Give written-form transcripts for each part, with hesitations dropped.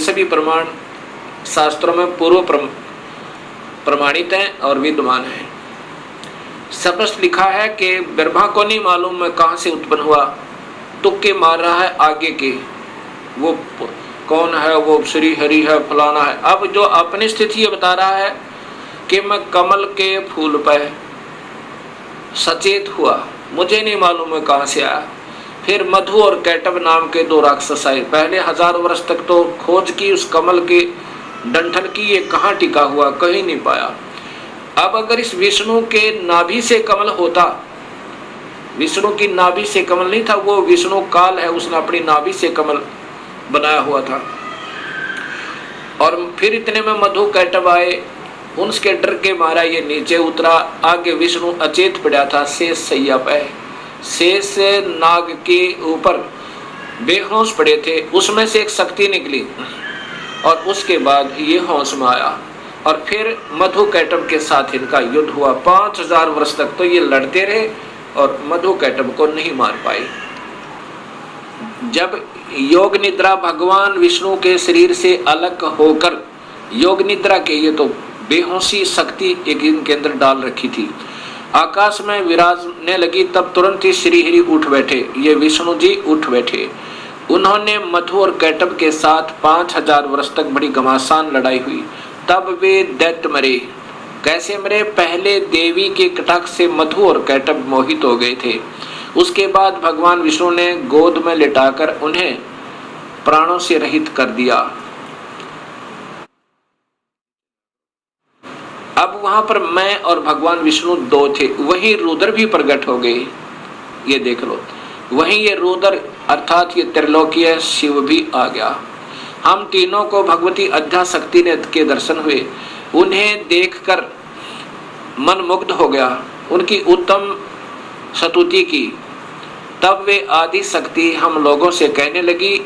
सभी प्रमाण शास्त्रों में पूर्व प्रमाणित हैं और विद्यमान हैं। स्पष्ट लिखा है कि ब्रह्मा को नहीं मालूम मैं कहाँ से उत्पन्न हुआ, तुक्के मार रहा है आगे के, वो कौन है, वो श्री हरि है, फलाना है। अब जो अपनी स्थिति ये बता रहा है कि मैं कमल के फूल पर सचेत हुआ, मुझे नहीं मालूम मैं कहाँ से आया। फिर मधु और कैटब नाम के दो राक्षस आए। पहले 1000 वर्ष तक तो खोज की उस कमल के डंठल की, ये कहाँ टिका हुआ, कहीं नहीं पाया। अब अगर इस विष्णु के नाभि से कमल होता, विष्णु की नाभि से कमल नहीं था, वो विष्णु काल है, उसने अपनी नाभि से कमल बनाया हुआ था। और फिर इतने में मधु कैटब आए, उनके डर के मारा ये नीचे उतरा। आगे विष्णु अचेत पड़ा था शेष सैया पे, शेष नाग के ऊपर बेहोश पड़े थे, उसमें से एक शक्ति निकली और उसके बाद ये होश में आया। और फिर मधु कैटब के साथ इनका युद्ध हुआ। 5000 वर्ष तक तो ये लड़ते रहे और मधु कैटब को नहीं मार पाए। जब योग निद्रा भगवान विष्णु के शरीर से अलग होकर, योग निद्रा के ये तो बेहोशी शक्ति एक इनके अंदर डाल रखी थी, आकाश में विराजने लगी, तब तुरंत ही श्री हरि उठ बैठे, ये विष्णु जी उठ बैठे। उन्होंने मधु और कैटब के साथ 5000 वर्ष तक बड़ी घमासान लड़ाई हुई। तब वे दैत्य मरे। कैसे मरे? पहले देवी के कटाक्ष से मधु और कैटब मोहित हो गए थे। उसके बाद भगवान विष्णु ने गोद में लिटाकर उन्हें प्राणों से रहित कर दिया। अब वहां पर मैं और भगवान विष्णु दो थे, वही रुद्र भी प्रकट हो गए। ये देख लो, वहीं ये रुद्र अर्थात ये त्रिलोकीय शिव भी आ गया। हम तीनों को भगवती अध्याशक्ति ने के दर्शन हुए। उन्हें देखकर मन मुग्ध हो गया, उनकी उत्तम स्तुति की। तब वे आदि शक्ति हम लोगों से कहने लगी।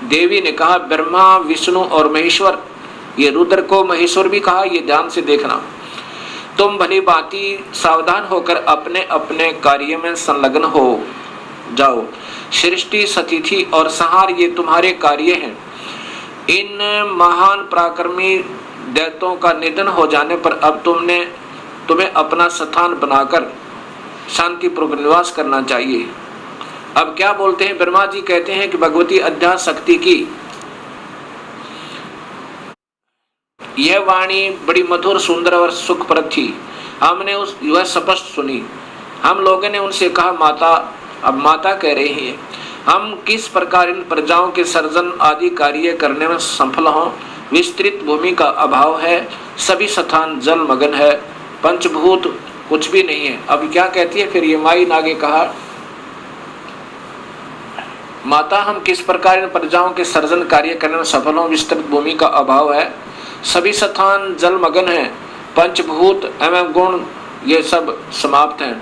देवी ने कहा, ब्रह्मा विष्णु और महेश्वर, ये रुद्र को महेश्वर भी कहा, ये ध्यान से देखना, तुम भली भांति सावधान होकर अपने अपने कार्य में संलग्न हो जाओ। सृष्टि स्थिति और संहार ये तुम्हारे कार्य हैं। इन महान पराक्रमी दैत्यों का निधन हो जाने पर अब तुम्हें अपना स्थान बनाकर शांतिपूर्वक निवास करना चाहिए। अब क्या बोलते हैं ब्रह्मा जी? कहते हैं कि भगवती अध्याशक्ति की यह वाणी बड़ी मधुर, सुंदर और सुखप्रद थी। हमने वह स्पष्ट सुनी। हम लोगों ने उनसे कहा, माता, अब माता कह रही हैं, हम किस प्रकार इन प्रजाओं के सर्जन आदि कार्य करने में सफल हों। विस्तृत भूमि का अभाव है, सभी स्थान जल मगन है, पंचभूत कुछ भी नहीं है। अब क्या कहती है फिर ये माई ने आगे कहा, माता हम किस प्रकार इन प्रजाओं के सर्जन कार्य करने में सफल हों। विस्तृत भूमि का अभाव है, सभी स्थान जल मगन है, पंचभूत एवं गुण ये सब समाप्त हैं।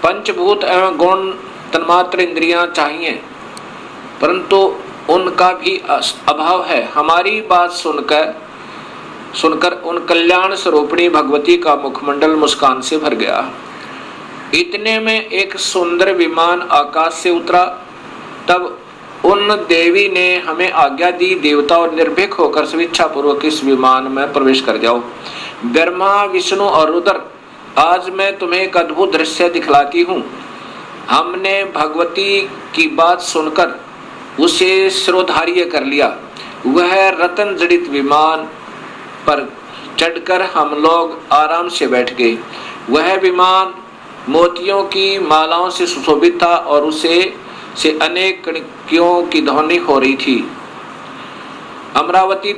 पंचभूत एवं गुण तन्मात्र इंद्रियां चाहिए, परंतु उनका भी अभाव है। हमारी बात सुनकर उन कल्याण स्वरूपिणी भगवती का मुखमंडल मुस्कान से भर गया। इतने में एक सुंदर विमान आकाश से उतरा। तब उन देवी ने हमें आज्ञा दी, देवता और निर्भीक होकर स्वेच्छा पूर्वक इस विमान में प्रवेश कर जाओ। ब्रह्मा विष्णु और रुद्र, आज मैं तुम्हें एक अद्भुत दृश्य दिखलाती हूँ। हमने भगवती की बात सुनकर उसे शिरोधार्य कर लिया। वह रतन जड़ित विमान पर चढ़कर हम लोग आराम से बैठ गए। वह विमान मोतियों की मालाओं से सुशोभित था और उसे से अनेक कणियों की ध्वनि हो रही थी। अमरावती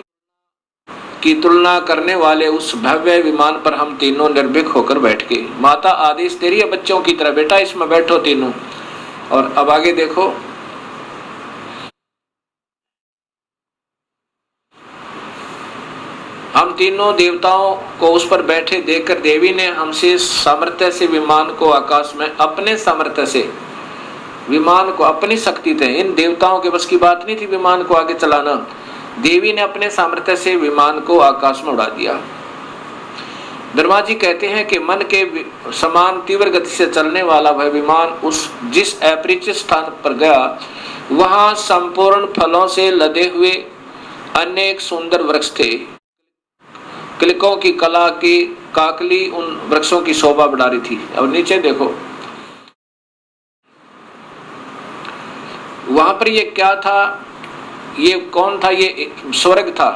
की तुलना करने वाले उस भव्य विमान पर हम तीनों निर्भीक होकर बैठ गए। माता आदेश दे रही है बच्चों की तरह, बेटा इसमें बैठो तीनों। और अब आगे देखो, हम तीनों देवताओं को उस पर बैठे देखकर देवी ने हमसे सामर्थ्य से विमान को आकाश में, अपने सामर्थ्य से विमान को, अपनी शक्ति थे, इन देवताओं के बस की बात नहीं थी विमान को आगे चलाना। देवी ने अपने सामर्थ्य से विमान को आकाश में उड़ा दिया। ब्रह्मा जी कहते हैं कि मन के समान तीव्र गति से चलने वाला वह विमान जिस अपरिचित स्थान पर गया, वहां संपूर्ण फलों से लदे हुए अनेक सुंदर वृक्ष थे। किलकों की कला की काकली उन वृक्षों की शोभा बढ़ा रही थी। अब नीचे देखो, वहां पर ये क्या था, ये कौन था, ये स्वर्ग था।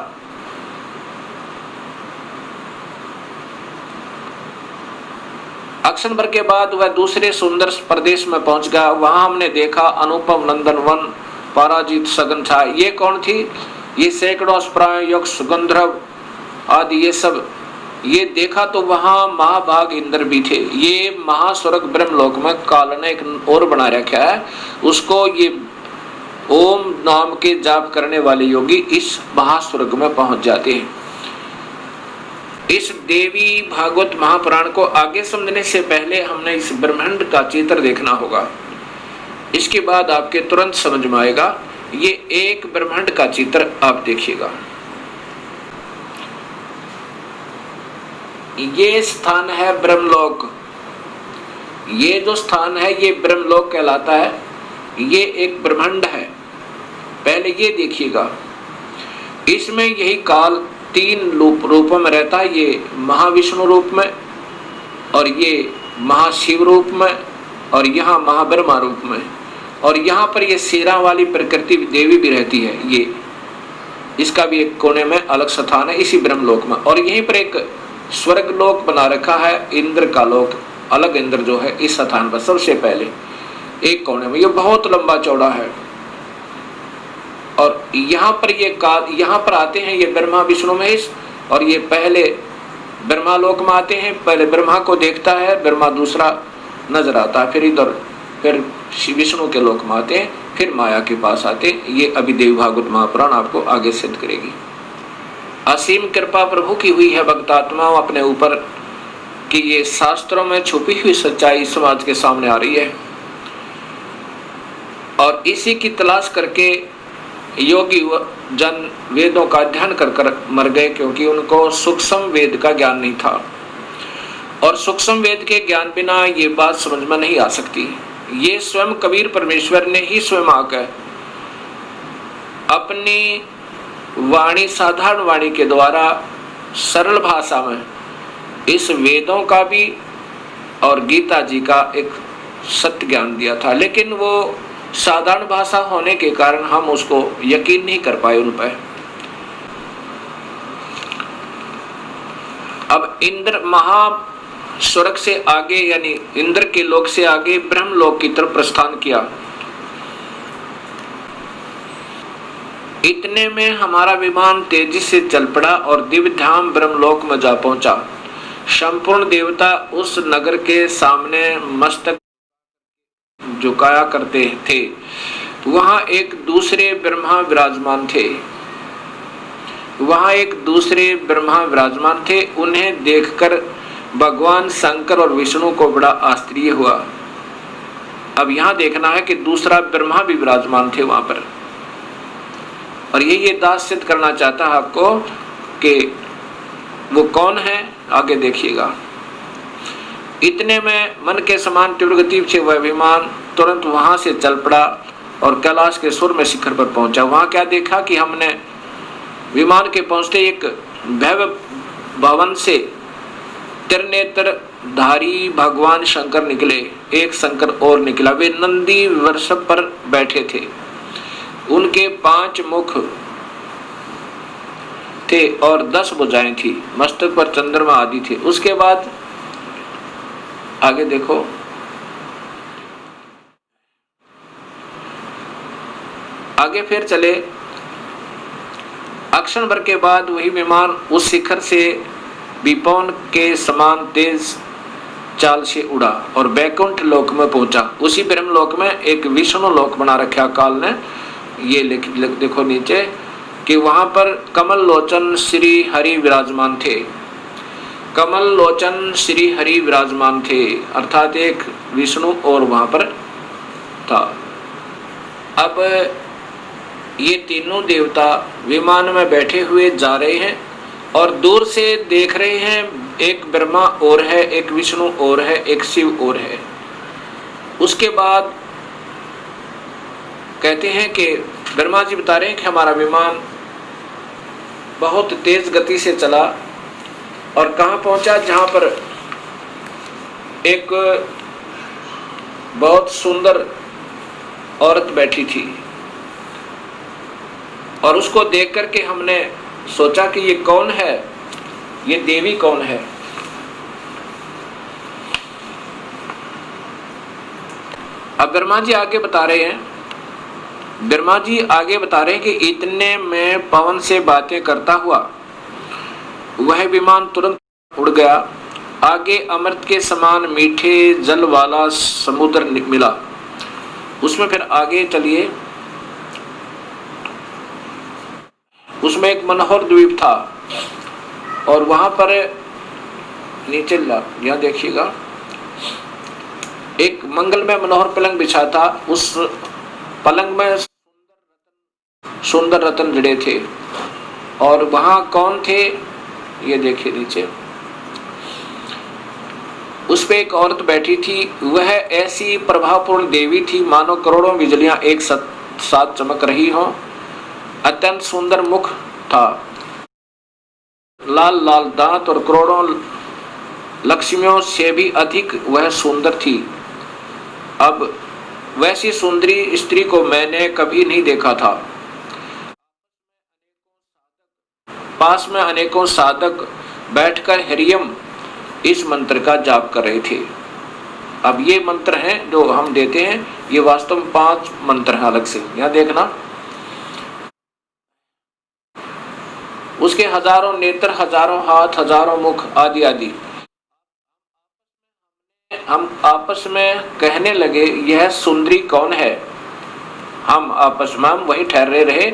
अक्षण भर के बाद वह दूसरे सुंदर प्रदेश में पहुंच गया। वहां हमने देखा अनुपम नंदन वन, पराजित सघन छाया। ये कौन थी, ये सैकड़ों अश्वराएं, यक्ष, गंधर्व आदि ये सब ये देखा। तो वहां महाभाग इंद्र भी थे। ये महास्वर्ग ब्रह्मलोक में काल ने एक और बना रखा है, उसको ये ओम नाम के जाप करने वाले योगी इस महास्वर्ग में पहुंच जाते हैं। इस देवी भागवत महापुराण को आगे समझने से पहले हमने इस ब्रह्मांड का चित्र देखना होगा। इसके बाद आपके तुरंत समझ में आएगा। ये एक ब्रह्मांड का चित्र आप देखिएगा। ये स्थान है ब्रह्मलोक। ये जो स्थान है ये ब्रह्मलोक कहलाता है। ये एक ब्रह्मांड है। पहले ये देखिएगा, इसमें यही काल तीन रूपों में रहता है। ये महाविष्णु रूप में, और ये महाशिव रूप में, और यहाँ महाब्रह्मा रूप में, और यहाँ पर ये शेरा वाली प्रकृति देवी भी रहती है। ये इसका भी एक कोने में अलग स्थान है इसी ब्रह्मलोक में। और यहीं पर एक स्वर्ग लोक बना रखा है, इंद्र का लोक, अलग इंद्र जो है इस स्थान पर सबसे पहले एक कोने में। ये बहुत लंबा चौड़ा है। और यहाँ पर ये काल, यहाँ पर आते हैं ये ब्रह्मा विष्णु महेश, और ये पहले ब्रह्मा लोक में आते हैं। पहले ब्रह्मा को देखता है, ब्रह्मा दूसरा नजर आता है, फिर इधर फिर विष्णु के लोक में आते हैं, फिर माया के पास आते हैं। ये अभी देवी भागवत महापुराण आपको आगे सिद्ध करेगी। असीम कृपा प्रभु की हुई है भक्तात्माओं अपने ऊपर कि ये शास्त्रों में छुपी हुई सच्चाई समाज के सामने आ रही है, और इसी की तलाश करके योगी जन वेदों का अध्ययन कर कर मर गए, क्योंकि उनको सूक्ष्म वेद का ज्ञान नहीं था। और सूक्ष्म वेद के ज्ञान बिना ये बात समझ में नहीं आ सकती। ये स्वयं कबीर परमेश्वर ने ही स्वयं आकर अपनी वाणी, साधारण वाणी के द्वारा सरल भाषा में इस वेदों का भी और गीता जी का एक सत्य ज्ञान दिया था। लेकिन वो साधारण भाषा होने के कारण हम उसको यकीन नहीं कर पाए उन पर। अब इंद्र महास्वर्ग से आगे, यानी इंद्र के लोक से आगे ब्रह्मलोक की तरफ प्रस्थान किया। इतने में हमारा विमान तेजी से चल पड़ा और दिव्य धाम ब्रह्मलोक में जा पहुंचा। संपूर्ण देवता उस नगर के सामने मस्तक झुकाया करते थे। वहां एक दूसरे ब्रह्मा विराजमान थे। वहां एक दूसरे ब्रह्मा विराजमान थे। उन्हें देखकर भगवान शंकर और विष्णु को बड़ा आश्चर्य हुआ। अब यहां देखना है कि दूसरा ब्रह्मा भी विराजमान थे वहां पर, और ये दास सिद्ध करना चाहता है आपको कि वो कौन है, आगे देखिएगा। इतने में मन के समान तीव्र गति से वह विमान तुरंत वहां से चल पड़ा और कैलाश के सुर में शिखर पर पहुंचा। वहां क्या देखा कि हमने विमान के पहुंचते एक भव्य भवन से त्रिनेत्र धारी भगवान शंकर निकले। एक शंकर और निकला। वे नंदी वृषभ पर बैठे थे। उनके 5 मुख थे और 10 भुजाएं थी। मस्तक पर चंद्रमा आदि थे। उसके बाद आगे देखो, आगे फिर चले। अक्षण भर के बाद वही विमान उस शिखर से विपौन के समान तेज चाल से उड़ा और बैकुंठ लोक में पहुंचा। उसी ब्रह्म लोक में एक विष्णु लोक बना रखा काल ने। ये देखो नीचे कि वहां पर कमल लोचन श्री हरि विराजमान थे। कमल लोचन श्री हरि विराजमान थे, अर्थात एक विष्णु और वहां पर था। अब ये तीनों देवता विमान में बैठे हुए जा रहे हैं और दूर से देख रहे हैं। एक ब्रह्मा और है, एक विष्णु और है, एक शिव और है। उसके बाद कहते हैं कि ब्रह्मा जी बता रहे हैं कि हमारा विमान बहुत तेज गति से चला और कहाँ पहुंचा, जहां पर एक बहुत सुंदर औरत बैठी थी और उसको देख करके हमने सोचा कि ये कौन है, ये देवी कौन है। अब ब्रह्मा जी आगे बता रहे हैं, कि इतने में पवन से बातें करता हुआ वह विमान तुरंत उड़ गया। आगे अमृत के समान मीठे जल वाला समुद्र मिला। उसमें फिर आगे चलिए, उसमें एक मनोहर द्वीप था और वहां पर नीचे यहां देखिएगा एक मंगलमय मनोहर पलंग बिछा था। उस पलंग में सुंदर रत्न जड़े थे और वहां कौन थे, ये देखिए नीचे, उस पे एक औरत बैठी थी। वह ऐसी प्रभावपूर्ण देवी थी मानो करोड़ों बिजलियां एक साथ चमक रही हो। अत्यंत सुंदर मुख था, लाल लाल दांत और करोड़ों लक्ष्मियों से भी अधिक वह सुंदर थी। अब वैसी सुंदरी स्त्री को मैंने कभी नहीं देखा था। पास में अनेकों साधक बैठकर हरियम इस मंत्र का जाप कर रहे थे। अब ये मंत्र हैं जो हम देते हैं, ये वास्तव में 5 मंत्र हैं अलग से, यहां देखना। उसके हजारों नेत्र, हजारों हाथ, हजारों मुख आदि आदि। हम आपस में कहने लगे यह सुंदरी कौन है। हम आपस में वही ठहरे रहे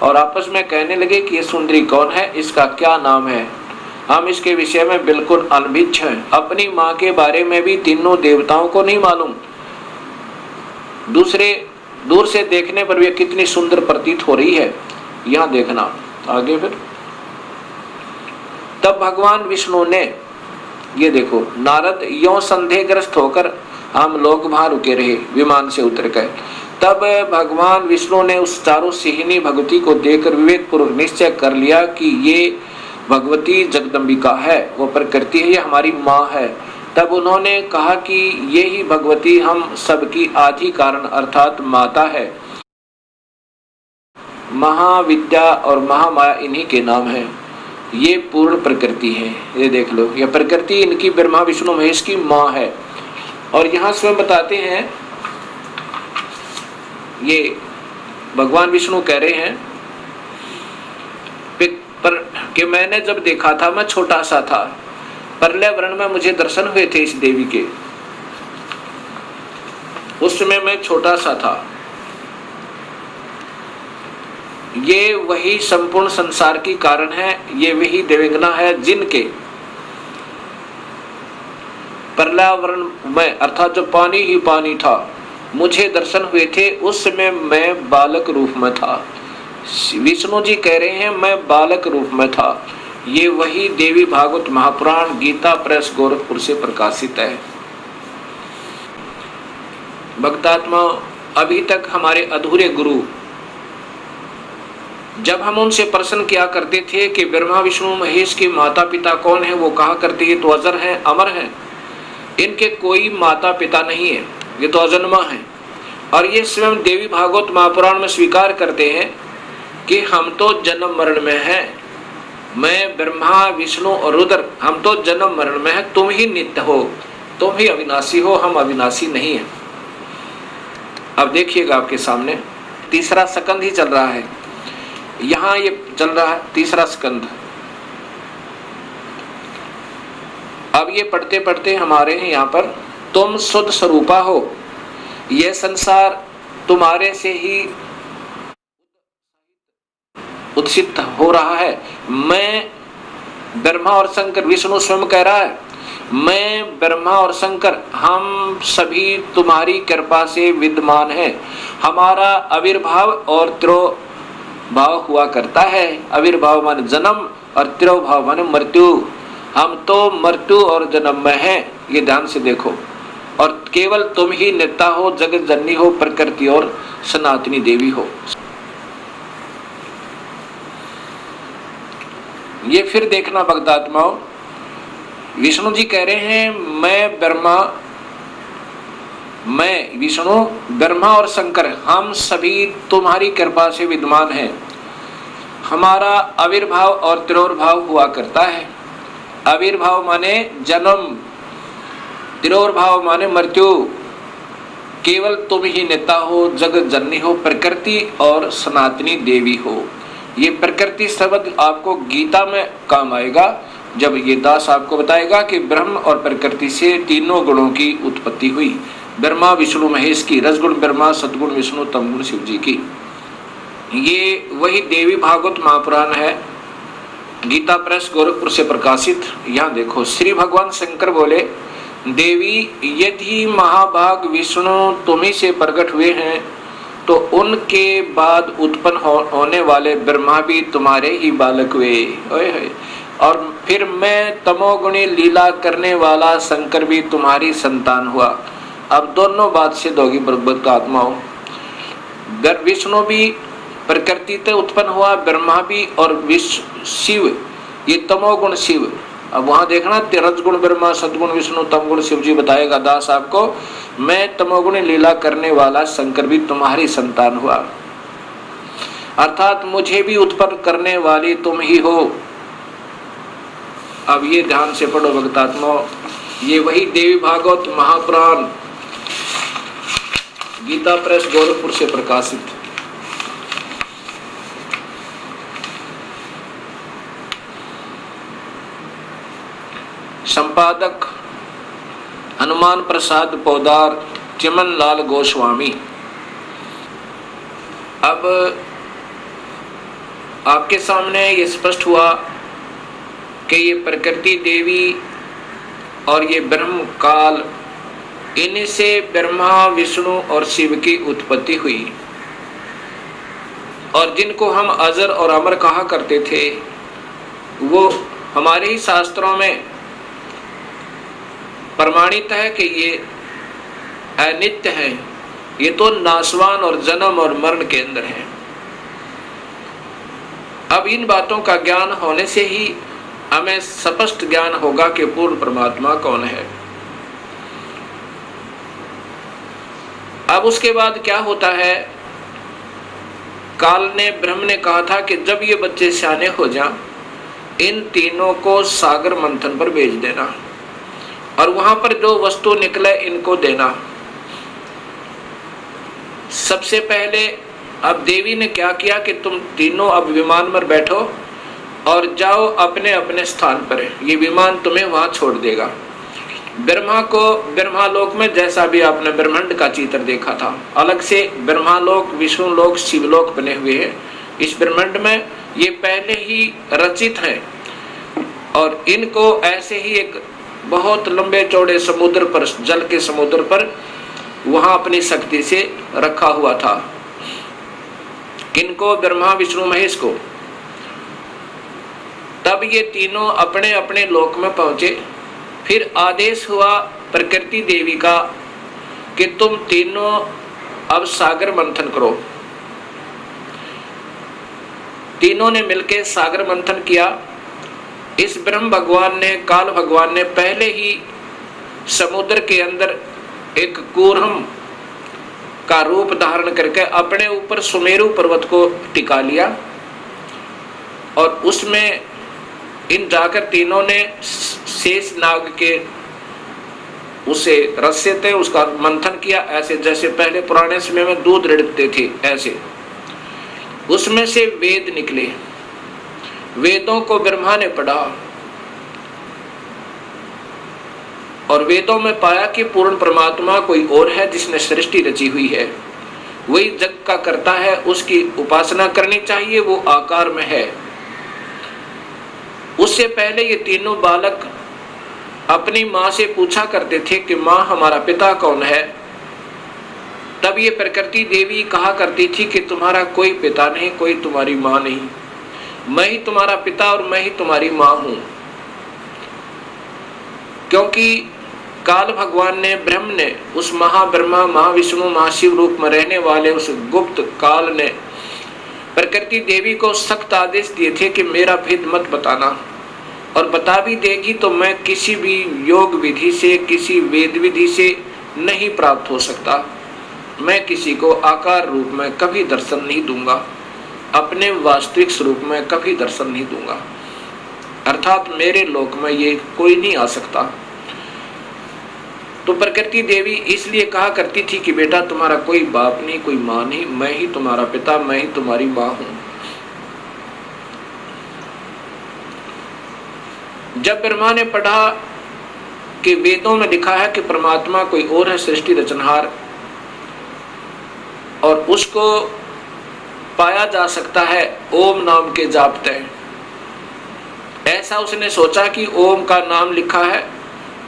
और आपस में कहने लगे कि यह सुंदरी कौन है, इसका क्या नाम है। हम इसके विषय में बिल्कुल अनभिज्ञ हैं। अपनी माँ के बारे में भी तीनों देवताओं को नहीं मालूम। दूर से देखने पर भी कितनी सुंदर प्रतीत हो रही है, यहां देखना आगे। फिर तब भगवान विष्णु ने, ये देखो, नारद यों संदेहग्रस्त होकर, हम लोग वहां रुके रहे, विमान से उतर गए। तब भगवान विष्णु ने उस चारों सिहिनी भगवती को देखकर विवेक पूर्वक निश्चय कर लिया कि ये भगवती जगदम्बिका है, वो प्रकृति है, ये हमारी माँ है। तब उन्होंने कहा कि ये ही भगवती हम सबकी आदि कारण अर्थात माता है। महाविद्या और महामाया इन्हीं के नाम है। ये पूर्ण प्रकृति है, ये देख लो, यह प्रकृति इनकी ब्रह्मा विष्णु महेश की माँ है। और यहाँ स्वयं बताते हैं, ये भगवान विष्णु कह रहे हैं कि मैंने जब देखा था मैं छोटा सा था, प्रलय वर्ण में मुझे दर्शन हुए थे इस देवी के, उस समय मैं छोटा सा था। ये वही संपूर्ण संसार की कारण है, ये वही देवंगना है जिनके पर्यावरण में अर्थात जो पानी ही पानी था मुझे दर्शन हुए थे। उस समय मैं बालक रूप में था। विष्णु जी कह रहे हैं मैं बालक रूप में था। ये वही देवी भागवत महापुराण गीता प्रेस गोरखपुर से प्रकाशित है। भक्तात्मा, अभी तक हमारे अधूरे गुरु, जब हम उनसे प्रश्न किया करते थे कि ब्रह्मा विष्णु महेश के माता पिता कौन है, वो कहा करते ये तो अजर हैं, अमर हैं, इनके कोई माता पिता नहीं है, ये तो अजन्मा है। और ये स्वयं देवी भागवत महापुराण में स्वीकार करते हैं कि हम तो जन्म मरण में हैं। मैं ब्रह्मा विष्णु और रुद्र, हम तो जन्म मरण में हैं, तुम ही नित्य हो, तुम ही अविनाशी हो, हम अविनाशी नहीं है। अब देखिएगा आपके सामने तीसरा स्कंद ही चल रहा है, यहां ये चल रहा है तीसरा स्कंद। अब ये पढ़ते पढ़ते हमारे यहाँ पर तुम शुद्ध स्वरूपा हो, यह संसार तुम्हारे से ही उत्सित हो रहा है। मैं ब्रह्मा और शंकर, विष्णु स्वयं कह रहा है, मैं ब्रह्मा और शंकर हम सभी तुम्हारी कृपा से विद्यमान हैं। हमारा आविर्भाव और तिरोभाव हुआ करता है। आविर्भाव माने जन्म और तिरोभाव माने मृत्यु। हम तो मृत्यु और जन्म में हैं, ये ध्यान से देखो। और केवल तुम ही नेता हो, जगत जननी हो, प्रकृति और सनातनी देवी हो। ये फिर देखना भक्तात्माओं, विष्णु जी कह रहे हैं मैं ब्रह्मा, मैं विष्णु, ब्रह्मा और शंकर हम सभी तुम्हारी कृपा से विद्यमान हैं। हमारा आविर्भाव और तिरोभाव हुआ करता है। आविर्भाव माने जन्म, तिरोभाव माने मृत्यु। केवल तुम ही नेता हो, जगत जननी हो, प्रकृति और सनातनी देवी हो। ये प्रकृति शब्द आपको गीता में काम आएगा जब ये दास आपको बताएगा कि ब्रह्म और प्रकृति से तीनों गुणों की उत्पत्ति हुई। ब्रह्मा विष्णु महेश की, रजगुण ब्रह्मा, सदगुण विष्णु, तमगुण शिव जी की। ये वही देवी भागवत महापुराण है, गीता प्रेस गोरखपुर से प्रकाशित। यहाँ देखो श्री भगवान शंकर बोले देवी यदि महाभाग विष्णु तुम्ही से प्रकट हुए हैं तो उनके बाद उत्पन्न होने वाले ब्रह्मा भी तुम्हारे ही बालक हुए। और फिर मैं तमोगुणी लीला करने वाला शंकर भी तुम्हारी संतान हुआ। अब दोनों बात सिद्ध होगी बरबत का आत्माओं। विष्णु भी प्रकृति से उत्पन्न हुआ, ब्रह्मा भी, और शिव ये तमोगुण शिव। अब वहां देखना रजगुण ब्रह्मा, सदगुण विष्णु, तमगुण शिव जी बताएगा दास आपको। मैं तमोगुण लीला करने वाला शंकर भी तुम्हारी संतान हुआ, अर्थात मुझे भी उत्पन्न करने वाली तुम ही हो। अब ये ध्यान से पढ़ो भक्तात्माओं, ये वही देवी भागवत महापुराण गीता प्रेस गोरखपुर से प्रकाशित। संपादक हनुमान प्रसाद पोदार, चिमन लाल गोस्वामी। अब आपके सामने ये स्पष्ट हुआ कि ये प्रकृति देवी और ये ब्रह्म काल, इनसे ब्रह्मा विष्णु और शिव की उत्पत्ति हुई। और जिनको हम अजर और अमर कहा करते थे वो हमारे ही शास्त्रों में प्रमाणित है कि ये अनित्य है, ये तो नाशवान और जन्म और मरण के अंदर है। अब इन बातों का ज्ञान होने से ही हमें स्पष्ट ज्ञान होगा कि पूर्ण परमात्मा कौन है। अब उसके बाद क्या होता है, काल ने ब्रह्म ने कहा था कि जब ये बच्चे सियाने हो जाएं, इन तीनों को सागर मंथन पर भेज देना और वहां पर जो वस्तु निकले इनको देना। सबसे पहले अब देवी ने क्या किया कि तुम तीनों अब विमान पर बैठो और जाओ अपने अपने स्थान पर, ये विमान तुम्हें वहां छोड़ देगा। ब्रह्मा को ब्रह्मालोक में, जैसा भी आपने ब्रह्मांड का चित्र देखा था, अलग से ब्रह्मालोक, विष्णुलोक, शिवलोक बने हुए हैं। इस ब्रह्मांड में ये पहले ही रचित है और इनको ऐसे ही एक बहुत लंबे चौड़े समुद्र पर, जल के समुद्र पर वहां अपनी शक्ति से रखा हुआ था। किनको? ब्रह्मा विष्णु महेश को। तब ये तीनों अपने अपने लोक में पहुंचे। फिर आदेश हुआ प्रकृति देवी का कि तुम तीनों अब सागर मंथन करो। तीनों ने मिलकर सागर मंथन किया। इस ब्रह्म भगवान ने, काल भगवान ने पहले ही समुद्र के अंदर एक कूर्म का रूप धारण करके अपने ऊपर सुमेरु पर्वत को टिका लिया और उसमें इन जाकर तीनों ने शेष नाग के उसे रस्से थे उसका मंथन किया, ऐसे जैसे पहले पुराने समय में दूध रिड़ते थे ऐसे। उसमें से वेद निकले। वेदों को ब्रह्मा ने पढ़ा और वेदों में पाया कि पूर्ण परमात्मा कोई और है जिसने सृष्टि रची हुई है, वही जग का करता है, उसकी उपासना करनी चाहिए, वो आकार में है। उससे पहले ये तीनों बालक अपनी माँ से पूछा करते थे कि माँ हमारा पिता कौन है। तब ये प्रकृति देवी कहा करती थी कि तुम्हारा कोई पिता नहीं, कोई तुम्हारी माँ नहीं, मैं ही तुम्हारा पिता और मैं ही तुम्हारी माँ हूं। क्योंकि काल भगवान ने ब्रह्म ने उस महाब्रह्मा महाविष्णु महाशिव रूप में रहने वाले उस गुप्त काल ने प्रकृति देवी को सख्त आदेश दिए थे कि मेरा भेद मत बताना, और बता भी देगी तो मैं किसी भी योग विधि से किसी वेद विधि से नहीं प्राप्त हो सकता। मैं किसी को आकार रूप में कभी दर्शन नहीं दूंगा, अपने वास्तविक स्वरूप में कभी दर्शन नहीं दूंगा, अर्थात मेरे लोक में ये कोई नहीं आ सकता। तो प्रकृति देवी इसलिए कहा करती थी कि बेटा तुम्हारा कोई बाप नहीं, कोई माँ नहीं, मैं ही तुम्हारा पिता, मैं ही तुम्हारी माँ हूं। जब ब्रह्मा ने पढ़ा कि वेदों में लिखा है कि परमात्मा कोई और है, सृष्टि रचनहार, और उसको पाया जा सकता है ओम नाम के जापते, ऐसा उसने सोचा कि ओम का नाम लिखा है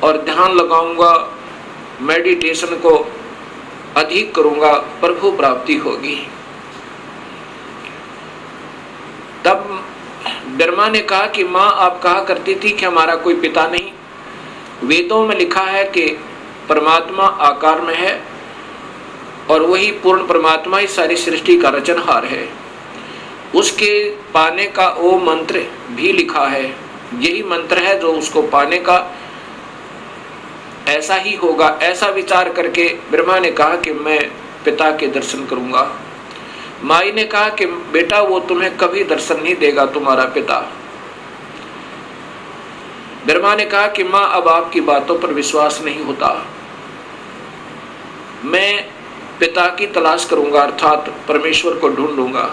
और ध्यान लगाऊंगा, मेडिटेशन को अधिक करूंगा, प्रभु प्राप्ति होगी। तब ब्रह्मा ने कहा कि माँ आप कहा करती थी कि हमारा कोई पिता नहीं, वेदों में लिखा है कि परमात्मा आकार में है और वही पूर्ण परमात्मा ही सारी सृष्टि का रचनहार है। उसके पाने का ओ मंत्र भी लिखा है, यही मंत्र है जो उसको पाने का ऐसा ही होगा। ऐसा विचार करके ब्रह्मा ने कहा कि मैं पिता के दर्शन करूंगा। माई ने कहा कि बेटा वो तुम्हें कभी दर्शन नहीं देगा तुम्हारा पिता। ब्रह्मा ने कहा कि माँ अब आपकी बातों पर विश्वास नहीं होता, मैं पिता की तलाश करूंगा, अर्थात परमेश्वर को ढूंढूंगा।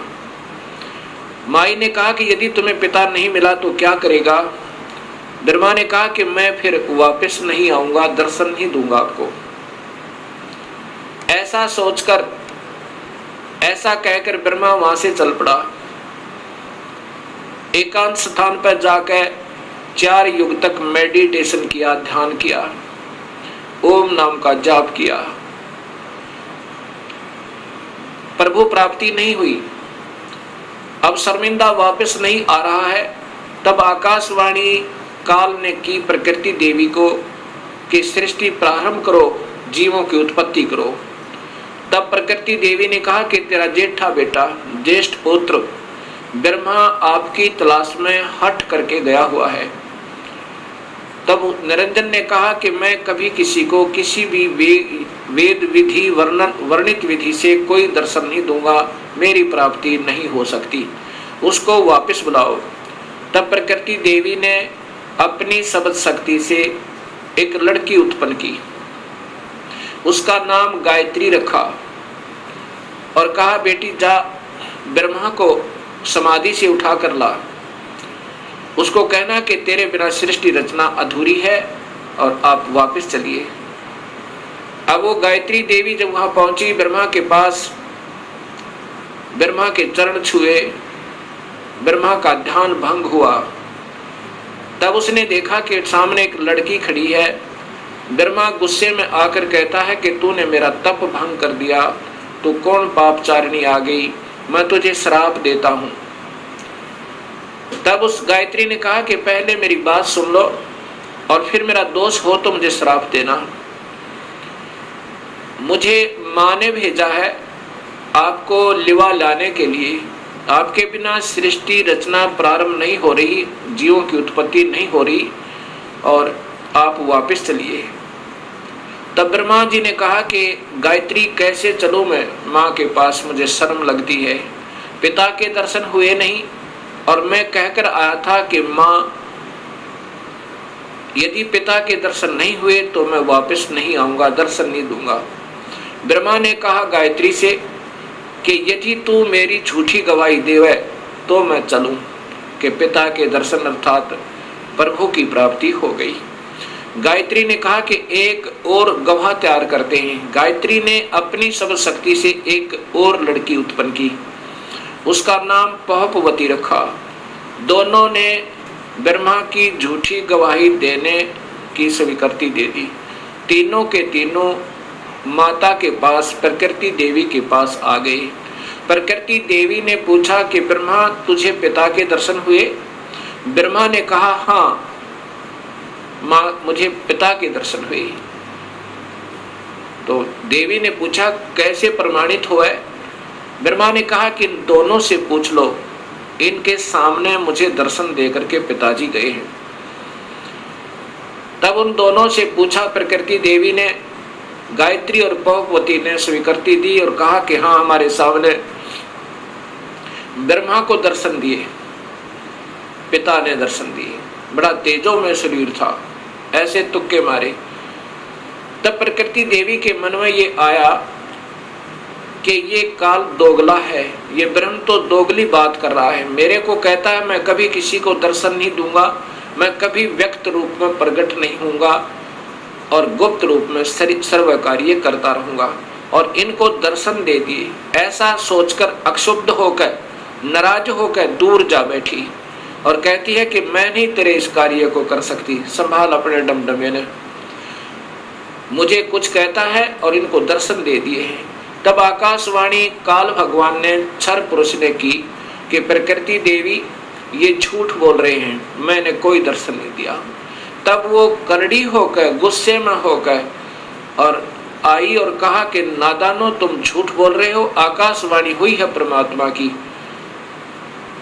माई ने कहा कि यदि तुम्हें पिता नहीं मिला तो क्या करेगा? ब्रह्मा ने कहा कि मैं फिर वापस नहीं आऊंगा, दर्शन नहीं दूंगा आपको। ऐसा सोचकर, ऐसा कहकर ब्रह्मा वहां से चल पड़ा। एकांत स्थान पर जाकर 4 युग तक मेडिटेशन किया, ध्यान किया, ओम नाम का जाप किया। प्रभु प्राप्ति नहीं हुई। अब शर्मिंदा वापस नहीं आ रहा है। तब आकाशवाणी काल ने की प्रकृति देवी को कि सृष्टि प्रारंभ करो, जीवों की उत्पत्ति करो। तब प्रकृति देवी ने कहा कि तेरा जेठा बेटा, ज्येष्ठ पुत्र ब्रह्मा आपकी तलाश में हट करके गया हुआ है। तब निरंजन ने कहा कि मैं कभी किसी को किसी भी वेद विधि वर्णित विधि से कोई दर्शन नहीं दूंगा, मेरी प्राप्ति नहीं हो सकती, उसको वापस बुलाओ। तब प्रकृति देवी ने अपनी शब्द शक्ति से एक लड़की उत्पन्न की, उसका नाम गायत्री रखा और कहा बेटी जा ब्रह्मा को समाधि से उठा कर ला, उसको कहना कि तेरे बिना सृष्टि रचना अधूरी है और आप वापस चलिए। अब वो गायत्री देवी जब वहां पहुंची ब्रह्मा के पास, ब्रह्मा के चरण छुए, ब्रह्मा का ध्यान भंग हुआ। तब उसने देखा कि सामने एक लड़की खड़ी है। ब्रह्मा गुस्से में आकर कहता है कि तूने मेरा तप भंग कर दिया, तू कौन पापचारिणी आ गई, मैं तुझे श्राप देता हूं। तब उस गायत्री ने कहा कि पहले मेरी बात सुन लो और फिर मेरा दोष हो तो मुझे श्राप देना। मुझे माँ ने भेजा है आपको लिवा लाने के लिए, आपके बिना सृष्टि रचना प्रारंभ नहीं हो रही, जीवों की उत्पत्ति नहीं हो रही और आप वापस चलिए। तब ब्रह्मा जी ने कहा कि गायत्री कैसे चलूं मैं माँ के पास, मुझे शर्म लगती है, पिता के दर्शन हुए नहीं और मैं कहकर आया था कि माँ यदि पिता के दर्शन नहीं हुए तो मैं वापस नहीं आऊंगा, दर्शन नहीं दूंगा। ब्रह्मा ने कहा गायत्री से कि यदि तू मेरी झूठी गवाही देवे तो मैं चलूं कि पिता के दर्शन अर्थात प्रभु की प्राप्ति हो गई। गायत्री ने कहा कि एक और गवाह तैयार करते हैं। गायत्री ने अपनी शब्द शक्ति से एक और लड़की उत्पन्न की, उसका नाम पहपवती रखा। दोनों ने ब्रह्मा की झूठी गवाही देने की स्वीकृति दे दी। तीनों के तीनों माता के पास, प्रकृति देवी के पास आ गए। प्रकृति देवी ने पूछा कि ब्रह्मा तुझे पिता के दर्शन हुए? ब्रह्मा ने कहा हाँ माँ, मुझे पिता के दर्शन हुए। तो देवी ने पूछा कैसे प्रमाणित हुआ है? ब्रह्मा ने कहा कि इन दोनों से पूछ लो, इनके सामने मुझे दर्शन देकर के पिताजी गए हैं। तब उन दोनों से पूछा, प्रकृति देवी ने, गायत्री और पहुपति ने स्वीकृति दी और कहा कि हाँ, हमारे सामने ब्रह्मा को दर्शन दिए, पिता ने दर्शन दिए। बड़ा तेजो में शरीर था, ऐसे तुक्के मारे। तब प्रकृति देवी के मन में ये आया कि ये काल दोगला है, ये ब्रह्म तो दोगली बात कर रहा है। मेरे को कहता है मैं कभी किसी को दर्शन नहीं दूंगा, मैं कभी व्यक्त रूप में प्रकट नहीं होऊंगा और गुप्त रूप में सर्व कार्य करता रहूंगा, और इनको दर्शन दे दिए। ऐसा सोचकर अक्षुब्ध होकर, नाराज होकर दूर जा बैठी और कहती है कि मैं नहीं तेरे इस कार्य को कर सकती, संभाल अपने डमडमे ने। मुझे कुछ कहता है और इनको दर्शन दे दिए हैं। तब आकाशवाणी काल भगवान ने क्षर पुरुष ने की कि प्रकृति देवी ये झूठ बोल रहे हैं, मैंने कोई दर्शन नहीं दिया। तब वो करड़ी होकर, गुस्से में होकर और आई और कहा कि नादानो, तुम झूठ बोल रहे हो, आकाशवाणी हुई है परमात्मा की।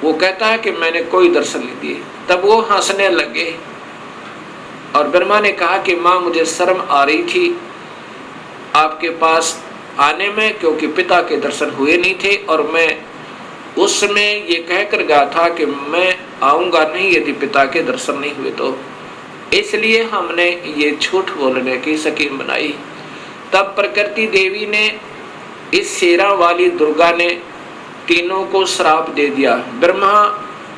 वो कहता है कि मैंने कोई दर्शन नहीं दिए। तब वो हंसने लगे और ब्रह्मा ने कहा कि माँ, मुझे शर्म आ रही थी आपके पास आने में, क्योंकि पिता के दर्शन हुए नहीं थे और मैं उस समय ये कहकर गया था कि मैं आऊंगा नहीं यदि पिता के दर्शन नहीं हुए तो, इसलिए हमने ये झूठ बोलने की स्कीम बनाई। तब प्रकृति देवी ने, इस शेरा वाली दुर्गा ने तीनों को श्राप दे दिया, ब्रह्मा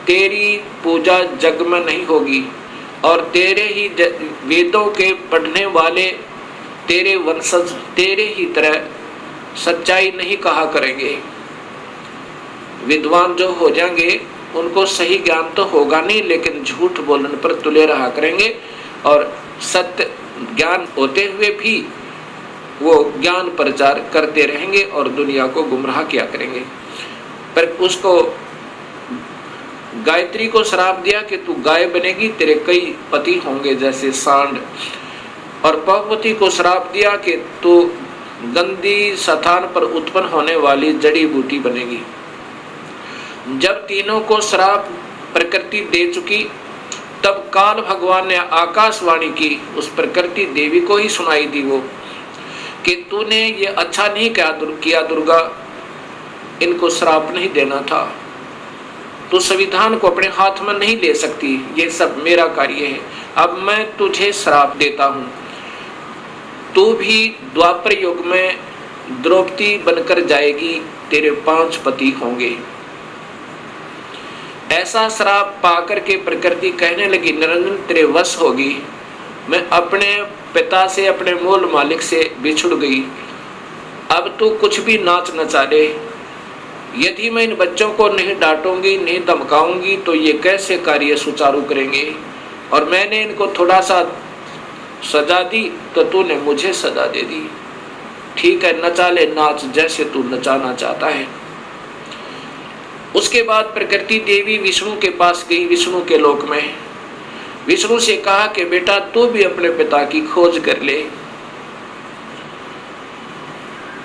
तेरी पूजा जग में नहीं होगी और तेरे ही वेदों के पढ़ने वाले तेरे वंशज तेरे ही तरह सच्चाई नहीं कहा करेंगे। विद्वान जो हो जाएंगे उनको सही ज्ञान तो होगा नहीं, लेकिन झूठ बोलने पर तुले रहा करेंगे और सत्य ज्ञान होते हुए भी वो ज्ञान प्रचार करते रहेंगे और दुनिया को गुमराह किया करेंगे। पर उसको गायत्री को श्राप दिया कि तू गाय बनेगी, तेरे कई पति होंगे जैसे सांड, और पहुपति को श्राप दिया कि तू गंदी स्थान पर उत्पन्न होने वाली जड़ी बूटी बनेगी। जब तीनों को श्राप प्रकृति दे चुकी, तब काल भगवान ने आकाशवाणी की, उस प्रकृति देवी को ही सुनाई दी वो, कि तूने ये अच्छा नहीं किया दुर्गा, इनको श्राप नहीं देना था, तू संविधान को अपने हाथ में नहीं ले सकती, ये सब मेरा कार्य है, अब मैं तुझे श्राप देता हूँ, तू भी द्वापर युग में द्रौपदी बनकर जाएगी, तेरे 5 पति होंगे। ऐसा श्राप पाकर के प्रकृति कहने लगी, निरंजन तेरे वश होगी, मैं अपने पिता से, अपने मूल मालिक से बिछुड़ गई, अब तू कुछ भी नाच नचा दे, यदि मैं इन बच्चों को नहीं डांटूंगी, नहीं धमकाऊंगी तो ये कैसे कार्य सुचारू करेंगे, और मैंने इनको थोड़ा सा सजा दी तो तूने मुझे सजा दे दी, ठीक है नचा ले, नाच जैसे तू नचाना चाहता है। उसके बाद प्रकृति देवी विष्णु के पास गई, विष्णु के लोक में। विष्णु से कहा कि बेटा तू भी अपने पिता की खोज कर ले,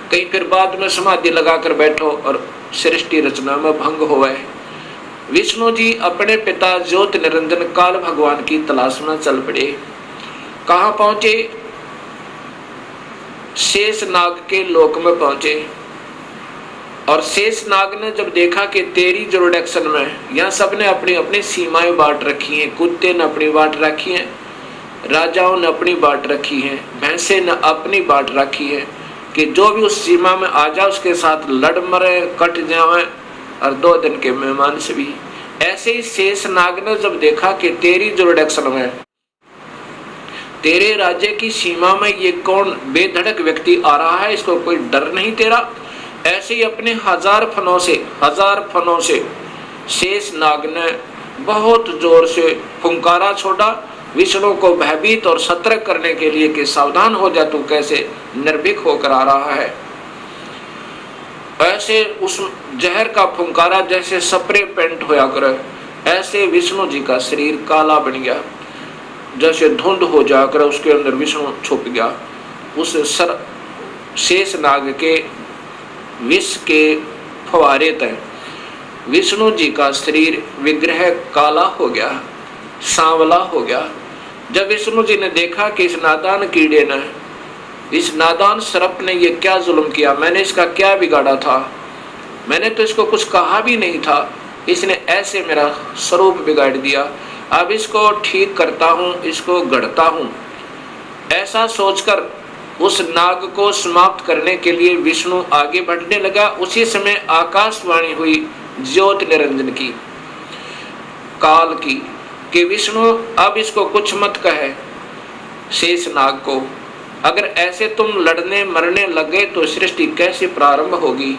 कहीं फिर बाद में समाधि लगाकर बैठो और सृष्टि रचना में भंग होवे। विष्णु जी अपने पिता ज्योति निरंजन काल भगवान की तलाश में चल पड़े। कहाँ पहुंचे? शेष नाग के लोक में पहुंचे, और शेष नाग ने जब देखा कि तेरी जुरिडिक्शन में यहाँ सबने अपनी अपनी सीमाएं बांट रखी हैं, कुत्ते ने अपनी बांट रखी है, राजाओं ने अपनी बांट रखी है, भैंसे ने अपनी बांट रखी है, कि जो भी उस सीमा में आ जाए उसके साथ लड़ मरे, कट जाए, और 2 दिन के मेहमान से भी। ऐसे ही शेष नाग ने जब देखा कि तेरी जुरिडिक्शन में, तेरे राज्य की सीमा में ये कौन बेधड़क व्यक्ति आ रहा है, इसको कोई डर नहीं तेरा, ऐसे ही अपने 1000 फनों से शेष नाग ने बहुत जोर से फुंकारा छोड़ा, विष्णु को भयभीत और सतर्क करने के लिए कि सावधान हो जा, तू कैसे निर्भीक होकर आ रहा है। ऐसे उस जहर का फुंकारा जैसे स्प्रे पेंट होया करे, ऐसे विष्णु जी का शरीर काला बन गया, जैसे धुंध हो जाकर उसके अंदर विष्णु छुप गया। उस शेष नाग के विष के फवारे तय विष्णु जी का शरीर विग्रह काला हो गया, सांवला हो गया। जब विष्णु जी ने देखा कि इस नादान कीड़े ने, इस नादान सर्प ने ये क्या जुल्म किया, मैंने इसका क्या बिगाड़ा था, मैंने तो इसको कुछ कहा भी नहीं था, इसने ऐसे मेरा स्वरूप बिगाड़ दिया, अब इसको ठीक करता हूँ, इसको गढ़ता हूँ। ऐसा सोचकर उस नाग को समाप्त करने के लिए विष्णु आगे बढ़ने लगा। उसी समय आकाशवाणी हुई ज्योति निरंजन की, काल की, कि विष्णु अब इसको कुछ मत कहे शेष नाग को, अगर ऐसे तुम लड़ने मरने लगे तो सृष्टि कैसे प्रारंभ होगी।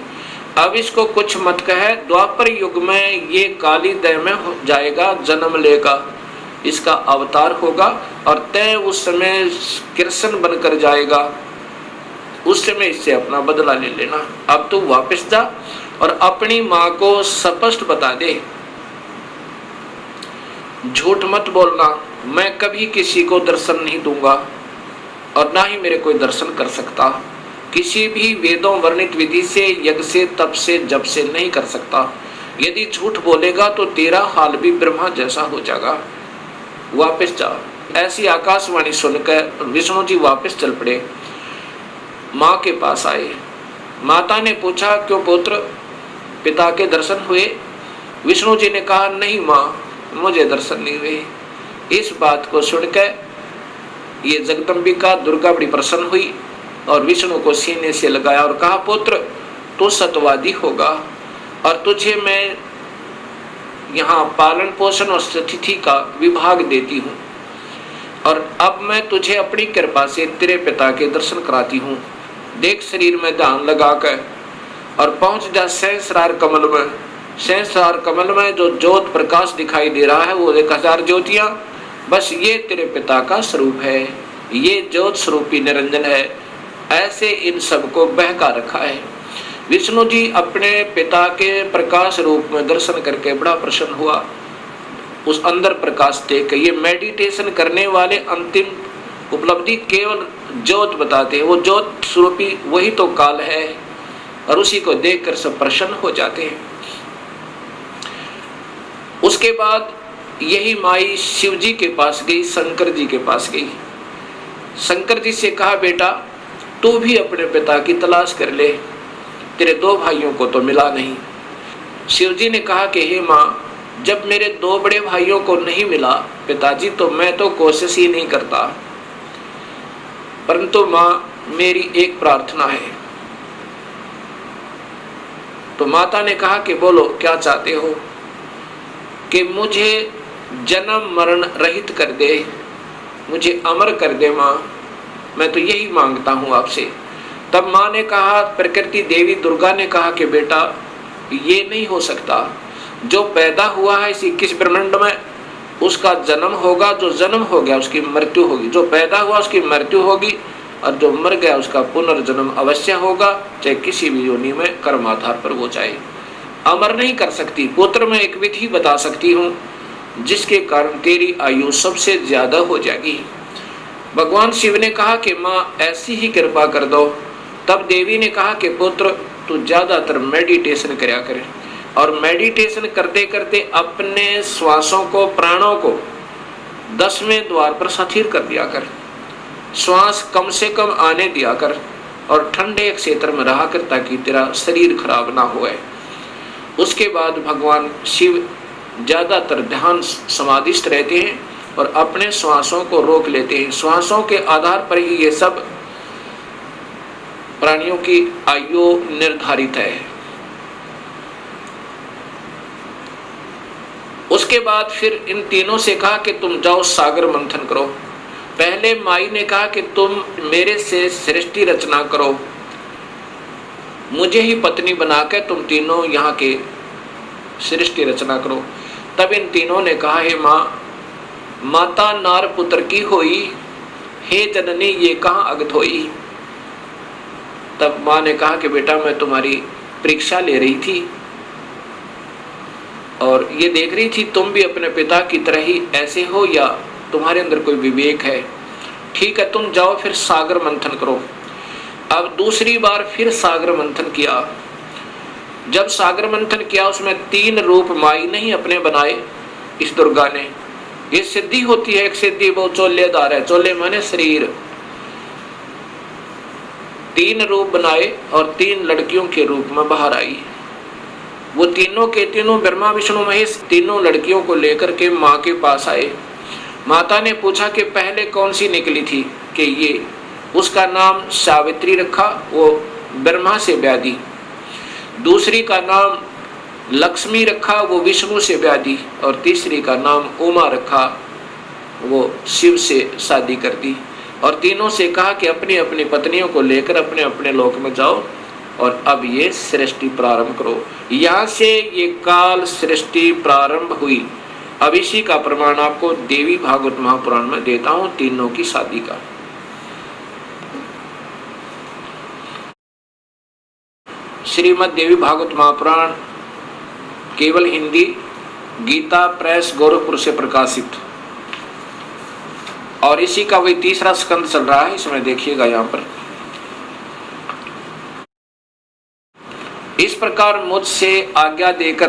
अब इसको कुछ मत कहे, द्वापर युग में ये काली देह में हो जाएगा, जन्म लेगा, इसका अवतार होगा और तय उस समय कृष्ण बनकर जाएगा, उस समय इससे अपना बदला ले लेना। अब तू वापस जा और अपनी माँ को स्पष्ट बता दे, झूठ मत बोलना, मैं कभी किसी को दर्शन नहीं दूंगा और ना ही मेरे कोई दर्शन कर सकता, किसी भी वेदों वर्णित विधि से, यज्ञ से, तप से, जप से नहीं कर सकता। यदि झूठ बोलेगा तो तेरा हाल भी ब्रह्मा जैसा हो जाएगा, वापस जा। ऐसी आकाशवाणी सुनकर विष्णु जी वापस चल पड़े, माँ के पास आए। माता ने पूछा, क्यों पुत्र, पिता के दर्शन हुए? विष्णु जी ने कहा, नहीं माँ, मुझे दर्शन नहीं हुए। इस बात को सुनकर ये जगदम्बिका दुर्गा बड़ी प्रसन्न हुई और विष्णु को सीने से लगाया और कहा, पुत्र तू सत्यवादी होगा और तुझे मैं यहाँ पालन पोषण और स्थिति का विभाग देती हूँ और अब मैं तुझे अपनी कृपा से तेरे पिता के दर्शन कराती हूँ। देख शरीर में ध्यान लगाकर और पहुँच जा सहस्रार कमल में। सहस्रार कमल में जो ज्योत प्रकाश दिखाई दे रहा है वो 1000 ज्योतियाँ, बस ये तेरे पिता का स्वरूप है, ये ज्योत स्वरूपी निरंजन है। ऐसे इन सबको बहका रखा है। विष्णु जी अपने पिता के प्रकाश रूप में दर्शन करके बड़ा प्रसन्न हुआ, उस अंदर प्रकाश देख के। ये मेडिटेशन करने वाले अंतिम उपलब्धि केवल ज्योत बताते हैं, वो ज्योत स्वरूपी वही तो काल है और उसी को देखकर सब प्रसन्न हो जाते हैं। उसके बाद यही माई शिव जी के पास गई, शंकर जी के पास गई। शंकर जी से कहा, बेटा तू भी अपने पिता की तलाश कर ले, तेरे 2 भाइयों को तो मिला नहीं। शिव जी ने कहा कि हे माँ, जब मेरे 2 बड़े भाइयों को नहीं मिला पिताजी, तो मैं तो कोशिश ही नहीं करता, परंतु माँ मेरी एक प्रार्थना है। तो माता ने कहा कि बोलो क्या चाहते हो? कि मुझे जन्म मरण रहित कर दे, मुझे अमर कर दे माँ, मैं तो यही मांगता हूँ आपसे। तब माँ ने कहा, प्रकृति देवी दुर्गा ने कहा कि बेटा ये नहीं हो सकता, जो पैदा हुआ है इस 21 ब्रह्मांड में उसका जन्म होगा, जो जन्म हो गया उसकी मृत्यु होगी, जो पैदा हुआ उसकी मृत्यु होगी और जो मर गया उसका पुनर्जन्म अवश्य होगा, चाहे किसी भी योनि में कर्म आधार पर वो जाए। अमर नहीं कर सकती। पुत्र मैं एक विधि बता सकती हूँ जिसके कारण तेरी आयु सबसे ज्यादा हो जाएगी। भगवान शिव ने कहा कि माँ ऐसी ही कृपा कर दो। तब देवी ने कहा कि पुत्र तू ज्यादातर मेडिटेशन करया करे और मेडिटेशन करते करते अपने श्वासों को, प्राणों को 10वें द्वार पर स्थिर कर दिया कर, श्वास कम से कम आने दिया कर और ठंडे क्षेत्र में रहा कर ताकि तेरा शरीर खराब ना होए। उसके बाद भगवान शिव ज्यादातर ध्यान समाधिस्थ रहते हैं और अपने श्वासों को रोक लेते हैं। श्वासों के आधार पर ही ये सब प्राणियों की आयु निर्धारित है। उसके बाद फिर इन तीनों से कहा कि तुम जाओ सागर मंथन करो। पहले माई ने कहा कि तुम मेरे से सृष्टि रचना करो, मुझे ही पत्नी बनाकर तुम तीनों यहाँ के सृष्टि रचना करो। तब इन तीनों ने कहा, हे माँ, माता नार पुत्र की होई, हे जननी ये कहाँ अगत होई। तब माँ ने कहा कि बेटा मैं तुम्हारी परीक्षा ले रही थी और ये देख रही थी तुम भी अपने पिता की तरह ही ऐसे हो या तुम्हारे अंदर कोई विवेक है। ठीक है, तुम जाओ फिर सागर मंथन करो। अब दूसरी बार फिर सागर मंथन किया। जब सागर मंथन किया उसमें 3 रूप माई नहीं अपने बनाए इस दुर्गा ने। ये सिद्धि होती है, एक सिद्धि वो चोलेदार है, चोले माने शरीर। 3 रूप बनाए और 3 लड़कियों के रूप में बाहर आई। वो तीनों के तीनों ब्रह्मा विष्णु महेश तीनों लड़कियों को लेकर के माँ के पास आए। माता ने पूछा कि पहले कौन सी निकली थी, कि ये, उसका नाम सावित्री रखा, वो ब्रह्मा से ब्याह दी। दूसरी का नाम लक्ष्मी रखा, वो विष्णु से ब्याह दी। और तीसरी का नाम उमा रखा, वो शिव से शादी कर दी। और तीनों से कहा कि अपनी अपनी पत्नियों को लेकर अपने अपने लोक में जाओ और अब ये सृष्टि प्रारंभ करो। यहाँ से ये काल सृष्टि प्रारंभ हुई। अब इसी का प्रमाण आपको देवी भागवत महापुराण में देता हूं, तीनों की शादी का। श्रीमद् देवी भागवत महापुराण केवल हिंदी, गीता प्रेस गोरखपुर से प्रकाशित, और इसी का वही 3रा स्कंद चल रहा है। इसमें देखिएगा यहाँ पर, इस प्रकार मुझसे आज्ञा देकर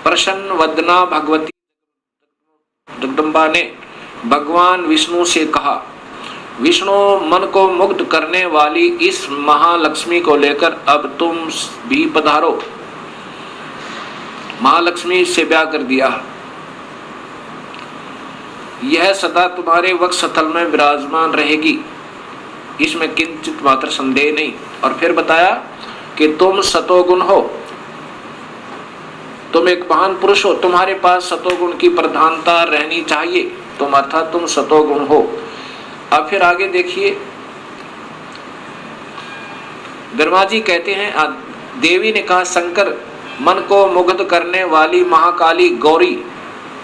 प्रसन्न वदना भगवती जगदम्बा ने भगवान विष्णु से कहा, विष्णु मन को मुग्ध करने वाली इस महालक्ष्मी को लेकर अब तुम भी पधारो। महालक्ष्मी से ब्याह कर दिया। यह सदा तुम्हारे वक्षस्थल में विराजमान रहेगी, इसमें किंचित मात्र संदेह नहीं। और फिर बताया कि तुम सतोगुण हो, तुम एक महान पुरुष हो, तुम्हारे पास सतोगुण की प्रधानता रहनी चाहिए, तुम अर्थात तुम सतोगुण हो। अब फिर आगे देखिए, ब्रह्मा जी कहते हैं, देवी ने कहा, शंकर मन को मुग्ध करने वाली महाकाली गौरी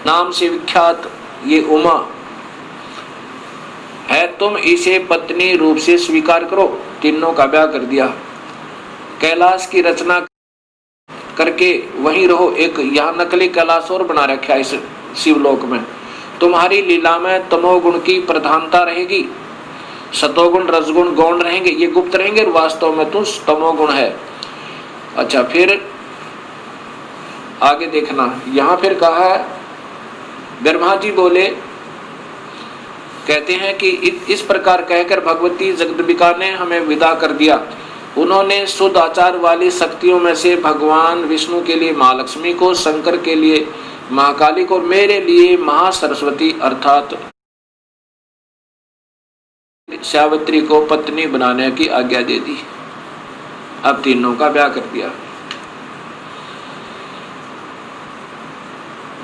नाम से विख्यात ये उमा है, तुम इसे पत्नी रूप से स्वीकार करो। तीनों का ब्याह कर दिया। कैलाश की रचना करके वहीं रहो। एक यहाँ नकली कैलाश और बना रखा है इस शिवलोक में। तुम्हारी लीला में तमोगुण की प्रधानता रहेगी, सतोगुण रजगुण गौण रहेंगे, ये गुप्त रहेंगे, वास्तव में तुम तमोगुण है। अच्छा, फिर आगे देखना, यहाँ फिर कहा है, ब्रह्मा जी बोले, कहते हैं कि इस प्रकार कहकर भगवती जगदम्बिका ने हमें विदा कर दिया। उन्होंने शुद्ध आचार वाली शक्तियों में से भगवान विष्णु के लिए माँ लक्ष्मी को, शंकर के लिए महाकाली को, मेरे लिए महासरस्वती अर्थात सावित्री को पत्नी बनाने की आज्ञा दे दी। अब तीनों का ब्याह कर दिया।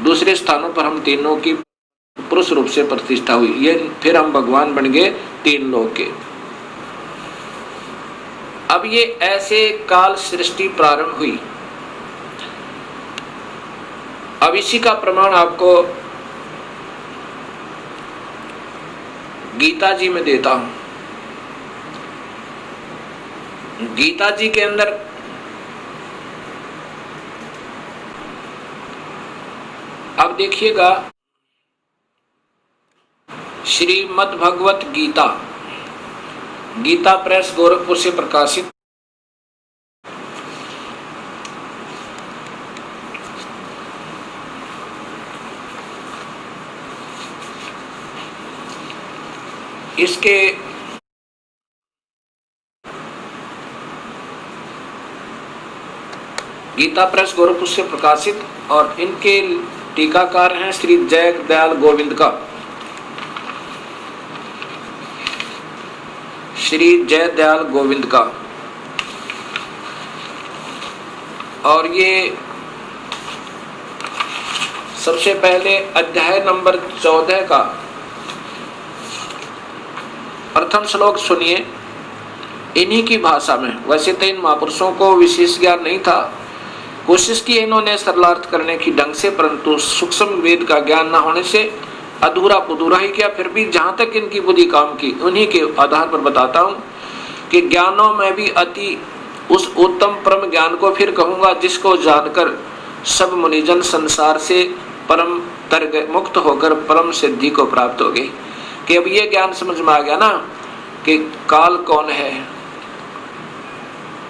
दूसरे स्थानों पर हम तीनों की पुरुष रूप से प्रतिष्ठा हुई। ये फिर हम भगवान बन गए 3 लोक के। अब ये ऐसे काल सृष्टि प्रारंभ हुई। अब इसी का प्रमाण आपको गीता जी में देता हूं। गीता जी के अंदर अब देखिएगा, श्रीमद् भगवत गीता, गीता प्रेस गोरखपुर से प्रकाशित, इसके गीता प्रेस गोरखपुर से प्रकाशित, और इनके टीकाकार हैं श्री जय दयाल गोविंद का, श्री जय दयाल गोविंद का। और ये सबसे पहले अध्याय नंबर 14 का प्रथम श्लोक सुनिए, इन्हीं की भाषा में। वैसे तो इन महापुरुषों को विशेष ज्ञान नहीं था, कोशिश की इन्होंने सरलार्थ करने की ढंग से, परंतु सूक्ष्म वेद का ज्ञान न होने से अधूरा पुधूरा ही किया। फिर भी जहां तक इनकी बुद्धि काम की, उन्हीं के आधार पर बताता हूं कि ज्ञानों में भी अति उस उत्तम परम ज्ञान को फिर कहूंगा, जिसको जानकर सब मुनिजन संसार से परम तर्क मुक्त होकर परम सिद्धि को प्राप्त हो गए। कि अब ये ज्ञान समझ में आ गया ना कि काल कौन है।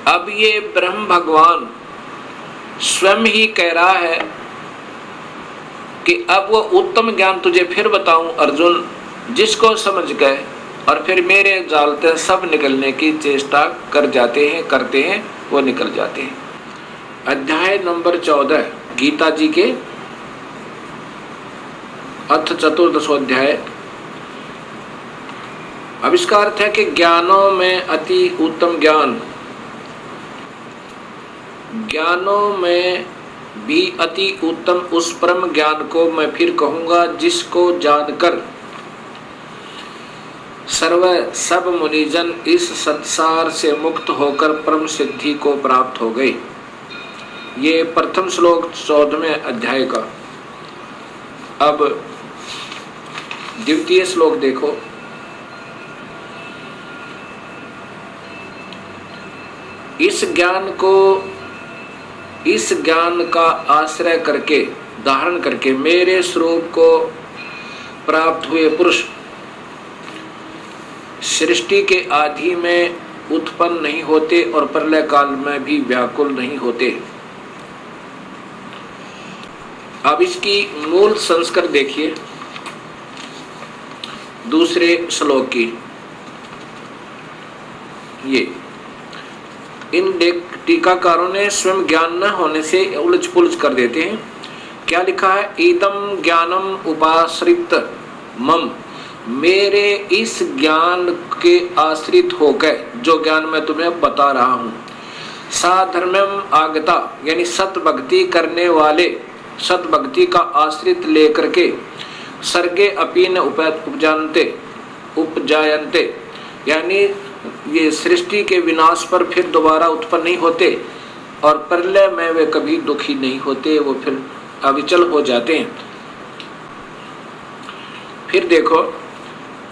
अब ये ब्रह्म भगवान स्वयं ही कह रहा है कि अब वो उत्तम ज्ञान तुझे फिर बताऊं अर्जुन, जिसको समझ गए और फिर मेरे जालते सब निकलने की चेष्टा कर जाते हैं, करते हैं, वो निकल जाते हैं। अध्याय नंबर 14 गीता जी के अथ चतुर्दशोध्याय। अब इसका अर्थ है कि ज्ञानों में अति उत्तम ज्ञान, ज्ञानों में भी अति उत्तम उस परम ज्ञान को मैं फिर कहूंगा जिसको जानकर सब मुनिजन इस संसार से मुक्त होकर परम सिद्धि को प्राप्त हो गए। ये प्रथम श्लोक 14वें अध्याय का। अब द्वितीय श्लोक देखो। इस ज्ञान का आश्रय करके, धारण करके मेरे स्वरूप को प्राप्त हुए पुरुष सृष्टि के आदि में उत्पन्न नहीं होते और प्रलय काल में भी व्याकुल नहीं होते। अब इसकी मूल संस्कार देखिए दूसरे श्लोक की। ये इन टीकाकारों ने स्वयं ज्ञान न होने से उलझ पुलझ कर देते हैं। क्या लिखा है? इदम ज्ञानम उपाश्रित मम, मेरे इस ज्ञान के आश्रित होकर जो ज्ञान मैं तुम्हें बता रहा हूं, साधर्म्यम आगता, यानी सत भक्ति करने वाले, सत भक्ति का आश्रित लेकर के सर्गे अपि न उपजायन्ते, यानी ये सृष्टि के विनाश पर फिर दोबारा उत्पन्न नहीं होते और प्रलय में वे कभी दुखी नहीं होते, वो फिर अविचल हो जाते हैं। फिर देखो,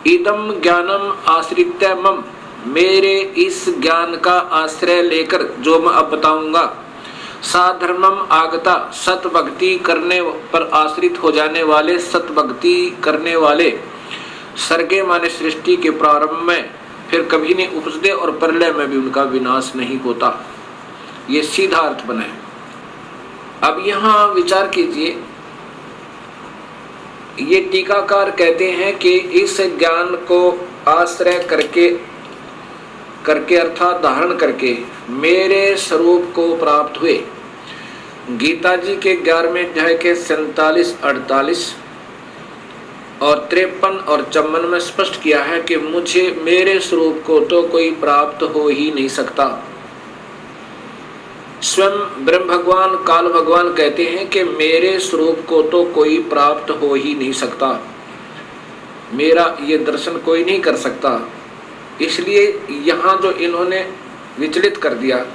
इदम ज्ञानम आश्रित्य मम, मेरे इस ज्ञान का आश्रय लेकर जो मैं अब बताऊंगा, साधर्मम आगता, सत भक्ति करने पर आश्रित हो जाने वाले, सत भक्ति करने वाले, सर्गे माने सृष्टि के प्रारंभ में फिर कभी नहीं उपजते और प्रलय में भी उनका विनाश नहीं होता। ये सीधा अर्थ बना है। अब यहाँ विचार कीजिए, ये टीकाकार कहते हैं कि इस ज्ञान को आश्रय करके अर्थात धारण करके मेरे स्वरूप को प्राप्त हुए। गीता जी के 11वें अध्याय के 47, 48 और 53 और 54 में स्पष्ट किया है कि मुझे, मेरे स्वरूप को तो कोई प्राप्त हो ही नहीं सकता। स्वयं ब्रह्म भगवान, काल भगवान कहते हैं कि मेरे स्वरूप को तो कोई प्राप्त हो ही नहीं सकता, मेरा ये दर्शन कोई नहीं कर सकता। इसलिए यहाँ जो इन्होंने विचलित कर दिया,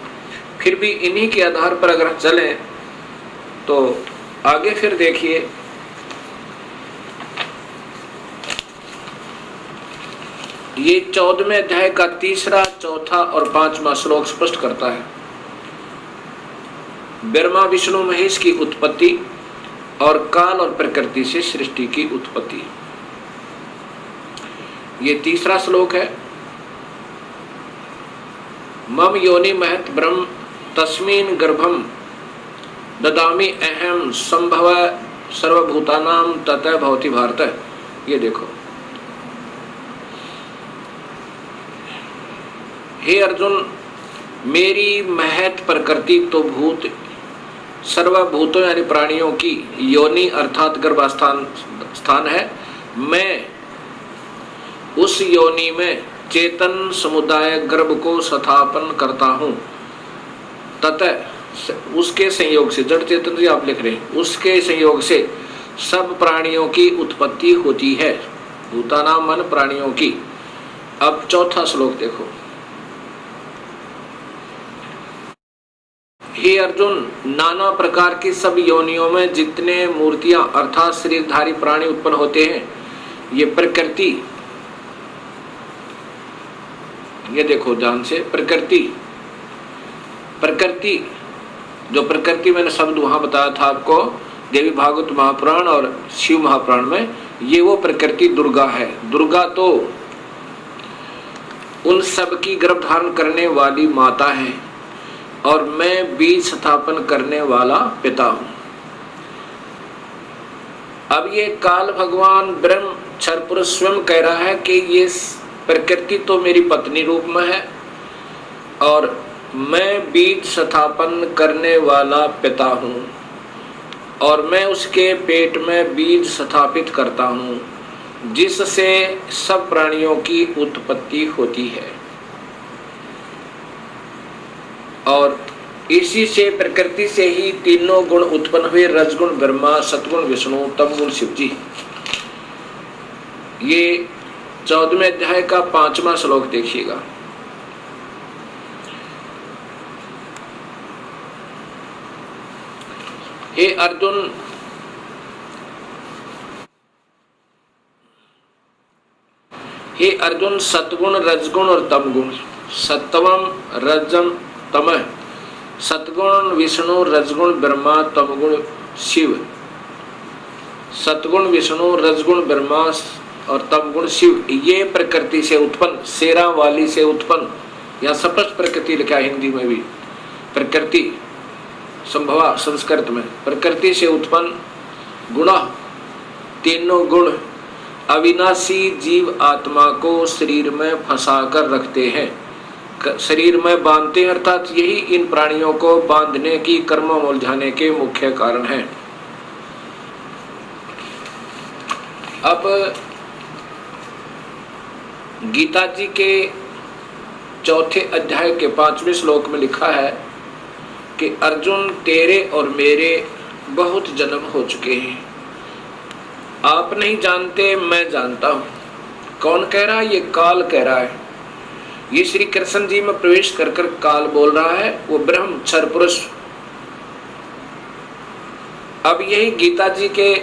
फिर भी इन्हीं के आधार पर अगर चलें तो आगे फिर देखिए, ये 14वें अध्याय का 3, 4 और 5वां श्लोक स्पष्ट करता है ब्रह्मा विष्णु महेश की उत्पत्ति और काल और प्रकृति से सृष्टि की उत्पत्ति। ये 3रा श्लोक है। मम योनि महत ब्रह्म तस्मिन् गर्भम ददामि अहम संभव सर्वभूतानां ततः भवति भारत। ये देखो, हे अर्जुन, मेरी महत प्रकृति तो भूत, सर्वभूतों यानी प्राणियों की योनि अर्थात गर्भास्थान है। मैं उस योनि में चेतन समुदाय गर्भ को स्थापन करता हूँ। ततः उसके संयोग से, जड़ चेतन जी आप लिख रहे हैं, उसके संयोग से सब प्राणियों की उत्पत्ति होती है। भूतानाम मन प्राणियों की। अब 4था श्लोक देखो। हे अर्जुन, नाना प्रकार की सब योनियों में जितने मूर्तियां अर्थात शरीरधारी प्राणी उत्पन्न होते हैं, ये प्रकृति, ये देखो ध्यान से, प्रकृति जो प्रकृति मैंने शब्द वहां बताया था आपको देवी भागवत महापुराण और शिव महापुराण में, ये वो प्रकृति दुर्गा है। दुर्गा तो उन सब की गर्भ धारण करने वाली माता है और मैं बीज स्थापन करने वाला पिता हूं। अब ये काल भगवान ब्रह्म क्षर पुरुष स्वयं कह रहा है कि ये प्रकृति तो मेरी पत्नी रूप में है और मैं बीज स्थापन करने वाला पिता हूं और मैं उसके पेट में बीज स्थापित करता हूं जिससे सब प्राणियों की उत्पत्ति होती है और इसी से प्रकृति से ही तीनों गुण उत्पन्न हुए, रजगुण ब्रह्मा, सतगुण विष्णु, तमगुण शिव जी। ये 14वें अध्याय का 5वां श्लोक देखिएगा। हे अर्जुन, हे अर्जुन, सतगुण रजगुण और तमगुण, सत्वम रजम तमः, सतगुण विष्णु, रजगुण ब्रह्मा, तमगुण शिव। सतगुण विष्णु, रजगुण ब्रह्मा और तमगुण शिव, ये प्रकृति से उत्पन्न, शेरा वाली से उत्पन्न, या स्पष्ट प्रकृति लिखा है हिंदी में भी, प्रकृति संभवा संस्कृत में, प्रकृति से उत्पन्न गुण, तीनों गुण अविनाशी जीव आत्मा को शरीर में फंसा कर रखते हैं, शरीर में बांधते हैं, अर्थात यही इन प्राणियों को बांधने की, कर्म उलझाने के मुख्य कारण है। अब गीता जी के 4थे अध्याय के 5वें श्लोक में लिखा है कि अर्जुन, तेरे और मेरे बहुत जन्म हो चुके हैं, आप नहीं जानते, मैं जानता हूं। कौन कह रहा है? ये काल कह रहा है। ये श्री कृष्ण जी में प्रवेश कर कर काल बोल रहा है, वो ब्रह्म क्षर पुरुष। अब यही गीता जी के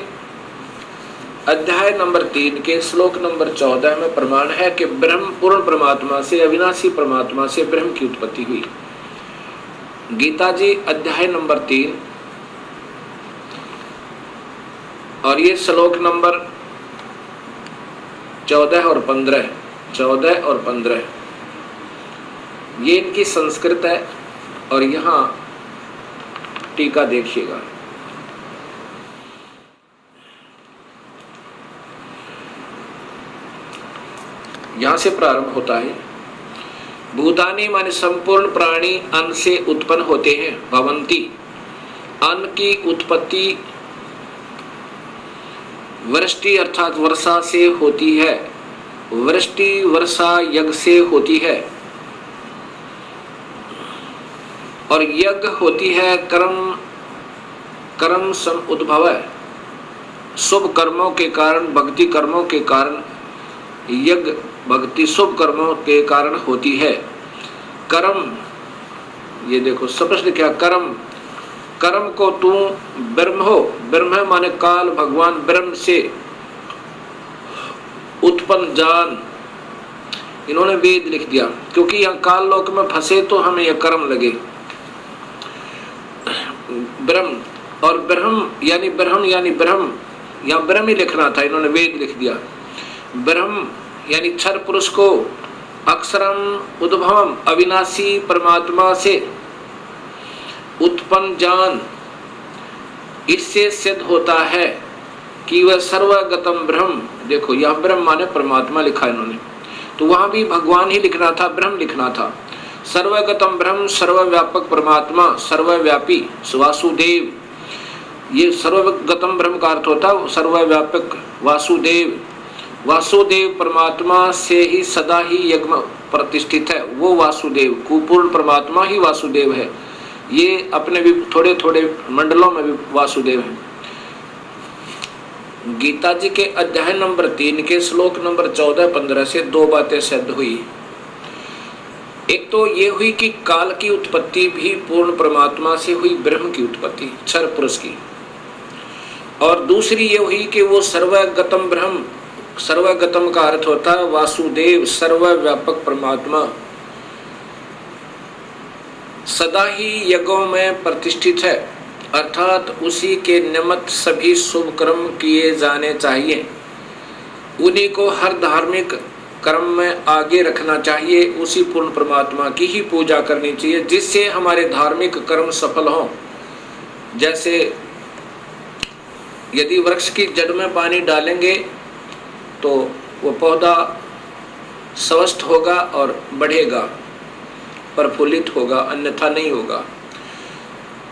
अध्याय नंबर 3 के श्लोक नंबर 14 में प्रमाण है कि ब्रह्म पूर्ण परमात्मा से, अविनाशी परमात्मा से ब्रह्म की उत्पत्ति हुई। गीता जी अध्याय नंबर 3 और ये श्लोक नंबर 14 और 15, 14 और 15, ये इनकी संस्कृत है और यहाँ टीका देखिएगा। यहां से प्रारंभ होता है। भूतानि माने संपूर्ण प्राणी अन्न से उत्पन्न होते हैं। भवंती, अन्न की उत्पत्ति वृष्टि अर्थात वर्षा से होती है। वृष्टि वर्षा यज्ञ से होती है और यज्ञ होती है कर्म सम उद्भव है। शुभ कर्मों के कारण, भक्ति कर्मों के कारण, यज्ञ भक्ति शुभ कर्मों के कारण होती है। कर्म, ये देखो स्पष्ट क्या, कर्म को तू ब्रह्म हो, ब्रह्म माने काल भगवान ब्रह्म से उत्पन्न जान। इन्होंने वेद लिख दिया क्योंकि यहाँ काल लोक में फंसे तो हमें यह कर्म लगे। ब्रह्म और ब्रह्म यानी ब्रह्म, यहाँ ब्रह्म ही लिखना था, इन्होंने वेद लिख दिया। ब्रह्म यानी क्षर पुरुष को अक्षरम उद्भवम अविनाशी परमात्मा से उत्पन्न जान। इससे सिद्ध होता है कि वह सर्वगतम ब्रह्म, देखो यह ब्रह्म माने परमात्मा लिखा इन्होंने, तो वहां भी भगवान ही लिखना था, ब्रह्म लिखना था। सर्वगतम ब्रह्म, सर्वव्यापक परमात्मा, सर्वव्यापी वासुदेव। ये सर्वगतम ब्रह्म का अर्थ होता है सर्वव्यापक वासुदेव। वासुदेव परमात्मा से ही सदा ही यज्ञ प्रतिष्ठित है। वो वासुदेव, कुपूर्ण परमात्मा ही वासुदेव है। ये अपने भी थोड़े थोड़े मंडलों में भी वासुदेव है। गीता जी के अध्याय नंबर 3 के श्लोक नंबर 14-15 से दो बातें सिद्ध हुई। एक तो ये हुई कि काल की उत्पत्ति भी पूर्ण परमात्मा से हुई, ब्रह्म की उत्पत्ति क्षर पुरुष की। और दूसरी ये हुई कि वो सर्वगतम ब्रह्म, सर्वगतम का अर्थ होता है वासुदेव, सर्वव्यापक परमात्मा, सदा ही यज्ञों में प्रतिष्ठित है, अर्थात उसी के निमित्त सभी शुभ कर्म किए जाने चाहिए। उन्हीं को हर धार्मिक कर्म में आगे रखना चाहिए, उसी पूर्ण परमात्मा की ही पूजा करनी चाहिए, जिससे हमारे धार्मिक कर्म सफल हों। जैसे यदि वृक्ष की जड़ में पानी डालेंगे तो वो पौधा स्वस्थ होगा और बढ़ेगा, प्रफुल्लित होगा, अन्यथा नहीं होगा।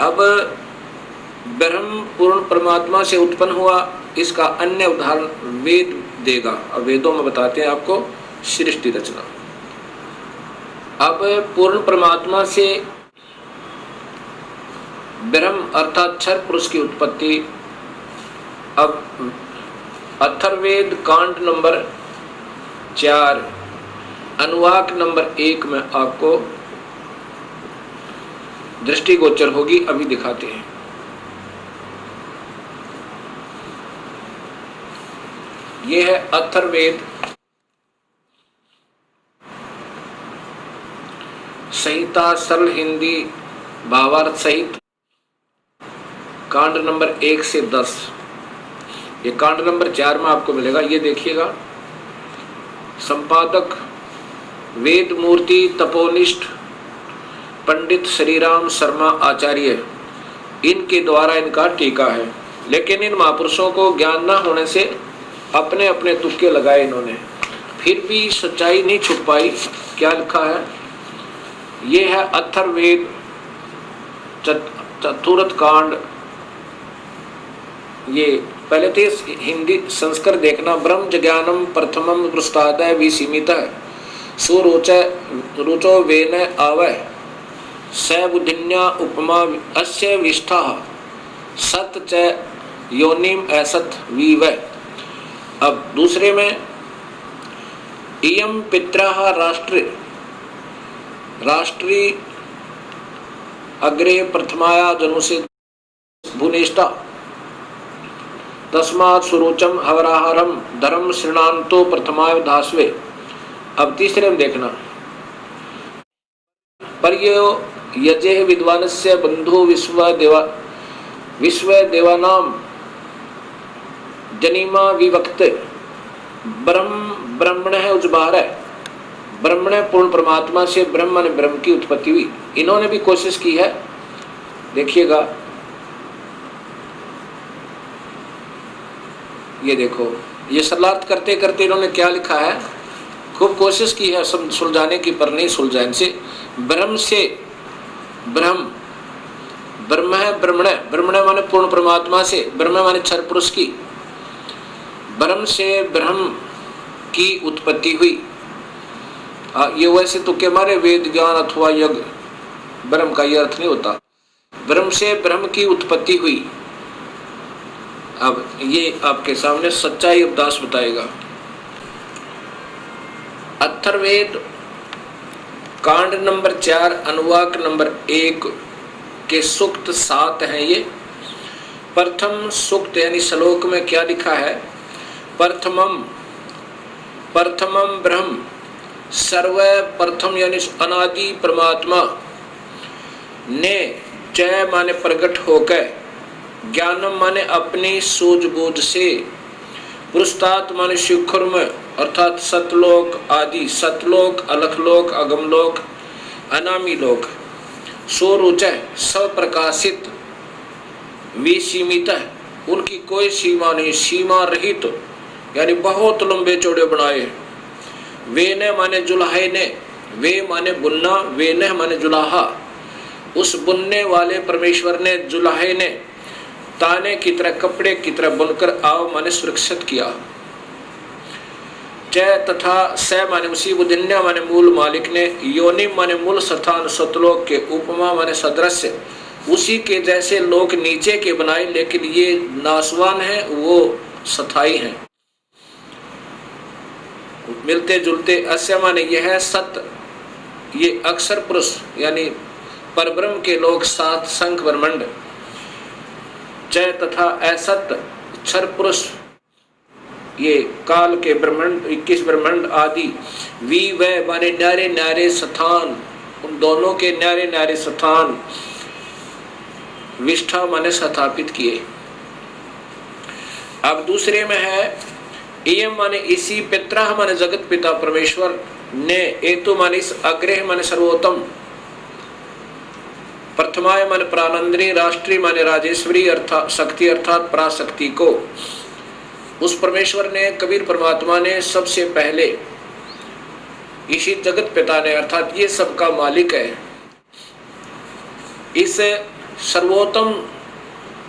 अब ब्रह्म पूर्ण परमात्मा से उत्पन्न हुआ, इसका अन्य उदाहरण वेद देगा। अब वेदों में बताते हैं आपको सृष्टि रचना। अब पूर्ण परमात्मा से ब्रह्म अर्थात क्षर पुरुष की उत्पत्ति। अब अथर्ववेद कांड नंबर 4 अनुवाक नंबर 1 में आपको दृष्टिगोचर होगी, अभी दिखाते हैं। यह है अथर्ववेद संहिता, सरल हिंदी भावार्थ सहित, कांड नंबर 1 से 10। ये कांड नंबर 4 में आपको मिलेगा। ये देखिएगा, संपादक वेद मूर्ति तपोनिष्ठ पंडित श्रीराम शर्मा आचार्य, इनके द्वारा इनका टीका है। लेकिन इन महापुरुषों को ज्ञान न होने से अपने अपने तुक्के लगाए इन्होंने, फिर भी सच्चाई नहीं छुप पाई। क्या लिखा है? ये है अथर्ववेद चतुर्थ कांड। ये पहले तो हिंदी संस्कृत देखना। ब्रह्म ज्ञानम प्रथमम पृष्ठादय विसीमितः सुरुचो वेन आवय स बुद्धिन्या उपमा अस्य विष्ठा सत च योनिम असत विवय। अब दूसरे में इयम पित्रः राष्ट्री अग्रे प्रथमाया जनुषे भुनिष्ठा तस्मात् सुरुचम हवराहरम धर्म श्रृणान्तो प्रथमाय धास्वे। अब तीसरे में देखना, पर्यो यजे विद्वानस्य बंधु विश्व देवानाम जनिमा विवक्त ब्रह्मण है उजबार है। ब्रह्मण पूर्ण परमात्मा से ब्रह्म ने ब्रह्म की उत्पत्ति हुई। इन्होंने भी कोशिश की है, देखिएगा। ये देखो, ये सरलार्थ करते करते इन्होंने क्या लिखा है, खूब कोशिश की है सब सुलझाने की, पर नहीं सुलझा इनसे। ब्रह्म से ब्रह्म, ब्रह्म है ब्रह्मण, ब्रह्मण माने पूर्ण परमात्मा से, ब्रह्म माने क्षर पुरुष की, ब्रह्म से ब्रह्म की उत्पत्ति हुई। ये वैसे तो के मारे वेद ज्ञान अथवा यज्ञ ब्रह्म का ये अर्थ नहीं होता। ब्रह्म से ब्रह्म की उत्पत्ति हुई। अब ये आपके सामने सच्चाई उपदास बताएगा। अथर्ववेद कांड नंबर 4 अनुवाक नंबर 1 के सूक्त 7 हैं ये। प्रथम सूक्त यानी श्लोक में क्या लिखा है? प्रथमम ब्रह्म, सर्व प्रथम यानी अनादि परमात्मा ने जय माने प्रकट होकर, ज्ञानम माने अपनी सूझबूझ से, पुरुषार्थ माने शिखर में अर्थात सतलोक आदि, सतलोक, अलखलोक, अगमलोक, अनामी लोक, सोरुचय स्वप्रकाशित, विसीमित, उनकी कोई सीमा नहीं, सीमा रहित यानी बहुत लंबे चौड़े बनाए। वे ने माने जुलाहे ने, वे माने बुनना, वे ने माने जुलाहा, उस बुनने वाले परमेश्वर ने, जुलाहे ने ताने की तरह, कपड़े की तरह बुनकर आव माने सुरक्षित किया। जय तथा स माने उसी, बुद्धिन्या माने मूल मालिक ने, योनि माने मूल स्थान सतलोक के, उपमा माने सदृश्य, उसी के जैसे लोक नीचे के बनाए, लेकिन ये नासवान है, वो स्थायी हैं, मिलते जुलते। अस्य माने यह है सत, ये अक्षर पुरुष यानी परब्रह्म के लोक 7 शंख ब्रह्मांड। जय तथा असत क्षर पुरुष, ये काल के ब्रह्मांड 21 ब्रह्मांड आदि। वी वह माने न्यारे न्यारे स्थान, उन दोनों के न्यारे न्यारे स्थान। विष्ठा माने स्थापित किए। अब दूसरे में है इयम माने इसी पितरा माने जगत पिता परमेश्वर ने, एतु माने इस अग्रह माने सर्वोत्तम, प्रथमाय माने प्रानंदनी, राष्ट्रीय माने राजेश्वरी अर्थात शक्ति अर्थात पराशक्ति को, उस परमेश्वर ने, कबीर परमात्मा ने सबसे पहले, इसी जगत पिता ने अर्थात ये सबका मालिक है, इस सर्वोत्तम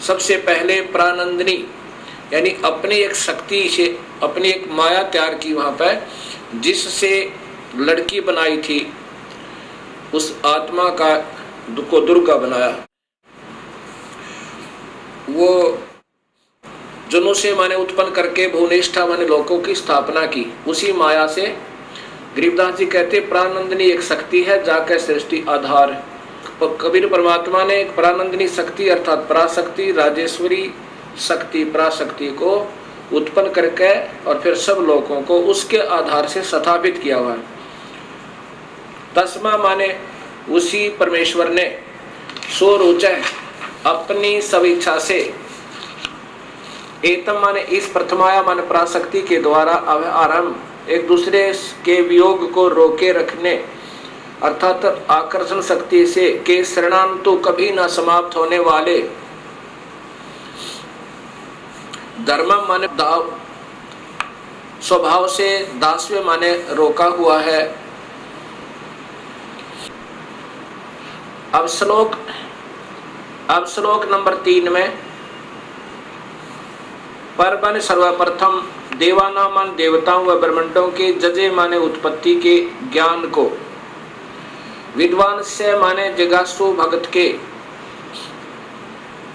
सबसे पहले प्रानंदनी यानी अपनी एक शक्ति से अपनी एक माया तैयार की वहां पर, जिससे लड़की बनाई थी, उस आत्मा का को दुर्गा बनाया। वो जुनू से माने उत्पन्न करके भुवनेष्ठा माने लोकों की स्थापना की, उसी माया से गरीबदास जी कहते प्रानंदनी एक शक्ति है जाकर सृष्टि आधार। कबीर परमात्मा ने एक प्रानंदनी शक्ति अर्थात पराशक्ति, राजेश्वरी शक्ति, पराशक्ति को उत्पन्न करके और फिर सब लोगों को उसके आधार से स्थापित किया हुआ है। तस्मा माने उसी परमेश्वर ने स्वरोचय अपनी सब इच्छा से, एतम माने इस प्रथमाया माने पराशक्ति के द्वारा आरंभ एक दूसरे के वियोग को रोके रखने अर्थात आकर्षण शक्ति से के शरणांतु कभी न समाप्त होने वाले धर्म माने स्वभाव से दास्य माने रोका हुआ है। अब श्लोक नंबर 3 में पर माने सर्वप्रथम देवाना मान देवताओं व ब्रह्मांडों के जजे माने उत्पत्ति के ज्ञान को, विद्वान से माने जिज्ञासु भगत के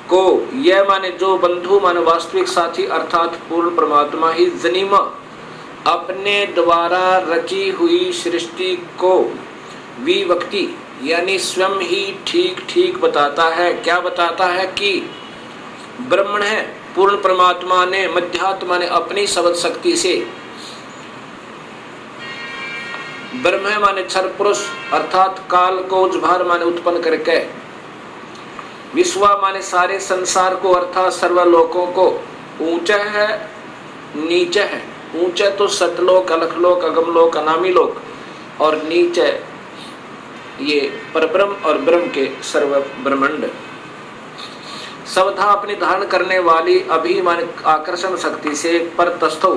को, यह माने जो बंधु माने वास्तविक साथी अर्थात पूर्ण परमात्मा ही जनीमा अपने द्वारा रची हुई सृष्टि को विवक्ति यानी स्वयं ही ठीक ठीक बताता है। क्या बताता है कि ब्रह्मण है, पूर्ण परमात्मा ने मध्यात्मा ने अपनी शब्द शक्ति से, ब्रह्म माने क्षर पुरुष अर्थात काल को उजभार माने उत्पन्न करके, विश्वा माने सारे संसार को अर्थात सर्वलोकों को, ऊंचा है नीचे है, ऊंचा तो सतलोक अलखलोक अगमलोक अनामी लोक और नीचे ये परब्रह्म और ब्रह्म के सर्व ब्रह्मांड सवधा अपनी धारण करने वाली अभिमान आकर्षण शक्ति से परतस्थो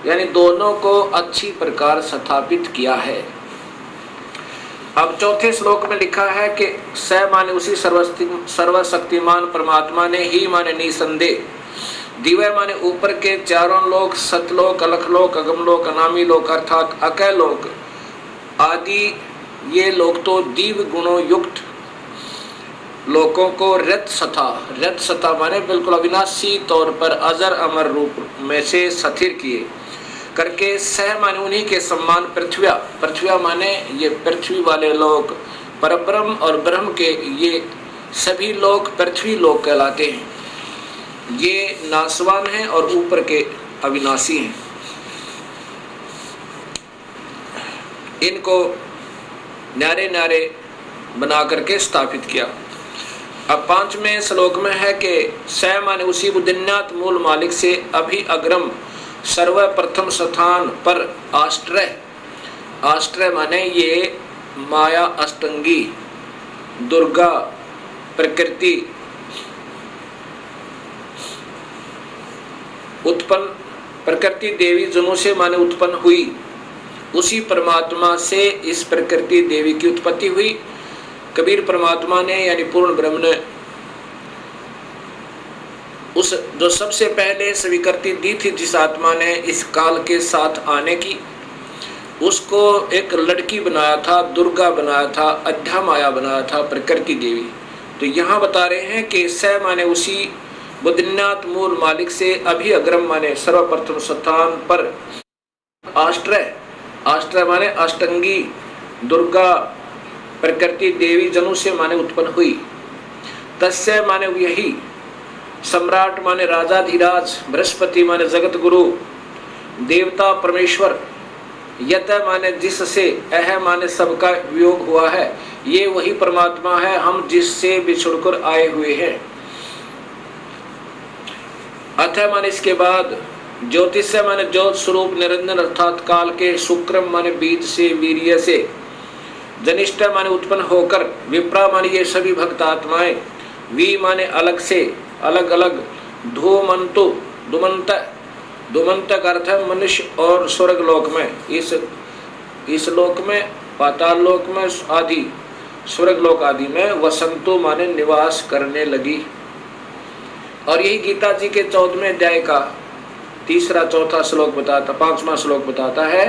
यानी दोनों को अच्छी प्रकार स्थापित किया है। अब चौथे श्लोक में लिखा है कि स माने उसी सर्वशक्तिमान परमात्मा ने ही माने निसंदेह, दिव्य माने ऊपर के चारों लोक, सतलोक अलखलोक अगमलोक अनामी लोक अर्थात अकय लोक आदि ये लोग तो दिव्य गुणों युक्त लोकों को रत सथा माने बिल्कुल अविनाशी तौर पर अजर अमर रूप में से स्थिर किए करके, सह माने उन्हीं के सम्मान पृथ्व्या माने ये पृथ्वी वाले लोग, परब्रह्म और ब्रह्म के ये सभी लोग पृथ्वी लोग कहलाते हैं। ये नासवान हैं और ऊपर के अविनाशी हैं। इनको न्यारे न्यारे बना करके स्थापित किया। अब 5वें श्लोक में है कि स माने उसी बुद्धिन्यात मूल मालिक से अभी अग्रम सर्वप्रथम स्थान पर आश्रय माने ये माया अष्टंगी दुर्गा प्रकृति उत्पन्न, प्रकृति देवी जुनू से माने उत्पन्न हुई, उसी परमात्मा से इस प्रकृति देवी की उत्पत्ति हुई। कबीर परमात्मा ने यानी पूर्ण ब्रह्म ने उस जो सबसे पहले स्वीकृति दी थी जिस आत्मा ने इस काल के साथ आने की, उसको एक लड़की बनाया था, दुर्गा बनाया था, अध्या माया बनाया था, प्रकृति देवी। तो यहाँ बता रहे हैं कि स माने उसी बुद्धिनाथ मूल मालिक से अभी अग्रम माने सर्वप्रथम स्थान पर आश्रय माने अष्टंगी दुर्गा प्रकृति देवी जनु से माने उत्पन्न हुई। तस्य माने यही सम्राट माने राजाधिराज, बृहस्पति माने जगत गुरु, देवता परमेश्वर, यत माने जिससे, अह माने सबका वियोग हुआ है, ये वही परमात्मा है हम जिससे बिछुड़कर आए हुए हैं। अतः माने इसके बाद ज्योतिष माने ज्योत स्वरूप निरंजन अर्थात काल के शुक्रम माने बीज से वीर्य से जनिष्ठ माने उत्पन्न होकर विप्रा माने ये सभी भक्त आत्माएं वी माने अलग से अलग अलग धूमंतु धूमंत का अर्थ है मनुष्य और स्वर्ग लोक में इस लोक में पाताल लोक में आदि स्वर्ग लोक आदि में वसंतो माने निवास करने लगी। और यही गीता जी के 14वें अध्याय का 3-4 श्लोक बताता 5वां श्लोक बताता है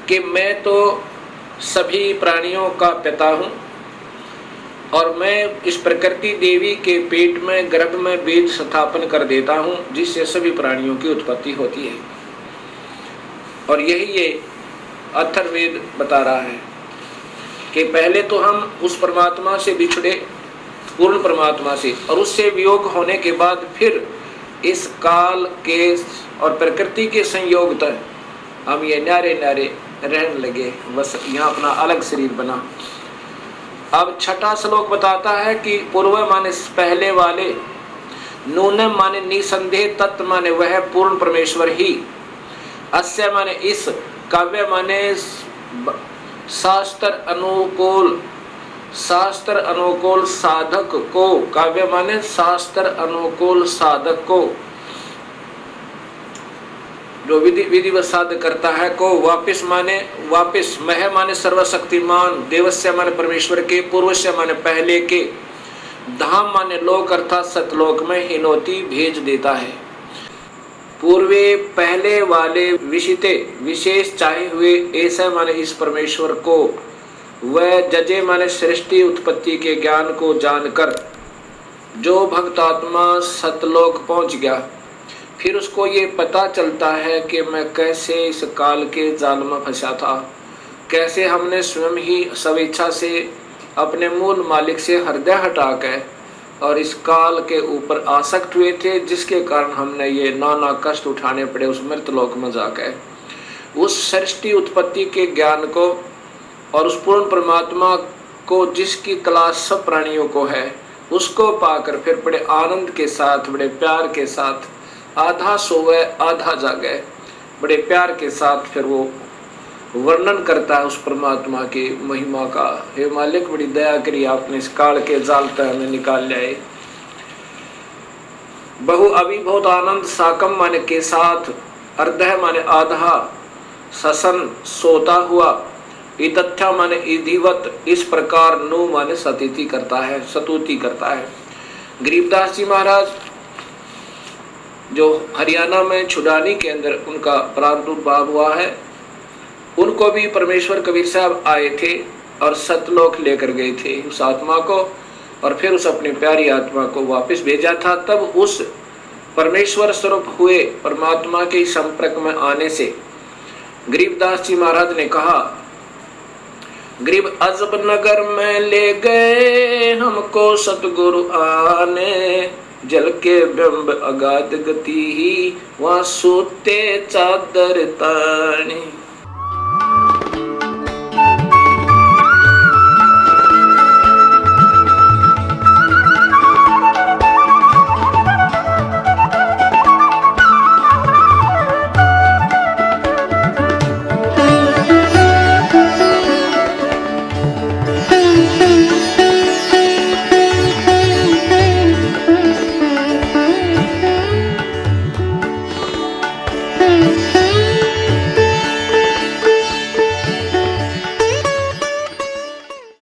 कि मैं तो सभी प्राणियों का पिता हूँ और मैं इस प्रकृति देवी के पेट में गर्भ में बीज स्थापन कर देता हूँ जिससे सभी प्राणियों की उत्पत्ति होती है। और यही ये अथर्ववेद बता रहा है कि पहले तो हम उस परमात्मा से बिछड़े पूर्ण परमात्मा से और उससे वियोग होने के बाद फिर इस काल के और प्रकृति के संयोग तक हम ये न्यारे न्यारे रहने लगे, बस यहाँ अपना अलग शरीर बना। अब 6वां श्लोक बताता है कि पूर्व माने पहले वाले, नूनम माने निसंदेह, तत्व माने वह पूर्ण परमेश्वर ही, अस्य माने इस, काव्य माने शास्त्र अनुकूल साधक को, काव्य माने शास्त्र अनुकूल साधक को जो विधिवत साध करता है को, वापिस मह माने सर्वशक्तिमान, देवस्य माने परमेश्वर के, पूर्वस्य माने पहले के, धाम माने लोक अर्थात सतलोक में हिनोती भेज देता है। पूर्वे पहले वाले विशिते विशेष चाहे हुए ऐसा माने इस परमेश्वर को, वह जजे माने सृष्टि उत्पत्ति के ज्ञान को जानकर जो भक्त आत्मा सतलोक पहुंच गया, फिर उसको ये पता चलता है कि मैं कैसे इस काल के जाल में फंसा था, कैसे हमने स्वयं ही स्वेच्छा से अपने मूल मालिक से हृदय हटाकर और इस काल के ऊपर आसक्त हुए थे, जिसके कारण हमने ये नाना कष्ट उठाने पड़े उस मृतलोक में जाकर। उस सृष्टि उत्पत्ति के ज्ञान को और उस पूर्ण परमात्मा को जिसकी तलाश सब प्राणियों को है, उसको पाकर फिर बड़े आनंद के साथ, बड़े प्यार के साथ, आधा सोवे आधा जागे, बड़े प्यार के साथ फिर वो वर्णन करता है उस परमात्मा की महिमा का। हे मालिक, बड़ी दया करी, आपने इस काल के जाल तक हमें निकाल लाए। बहु अभी बहुत आनंद, साकम माने के साथ, अर्धः माने आधा, ससन सोता हुआ, इतथ्या माने इधिवत, इस प्रकार, नु माने सतीति करता है, सतुति करता है। गरीबदास जी महाराज जो हरियाणा में छुडानी के अंदर उनका प्रादुर्भाव हुआ है, उनको भी परमेश्वर कबीर साहब आए थे और सतलोक लेकर गए थे उस आत्मा को, और फिर उस अपनी प्यारी आत्मा को वापस भेजा था। तब उस परमेश्वर स्वरूप हुए परमात्मा के संपर्क में आने से गरीबदास जी महाराज ने कहा, गरीब अजब नगर में ले गए हमको सतगुरु आने, जल के बिंब अगाध गति ही वहाँ सोते चादर ताने।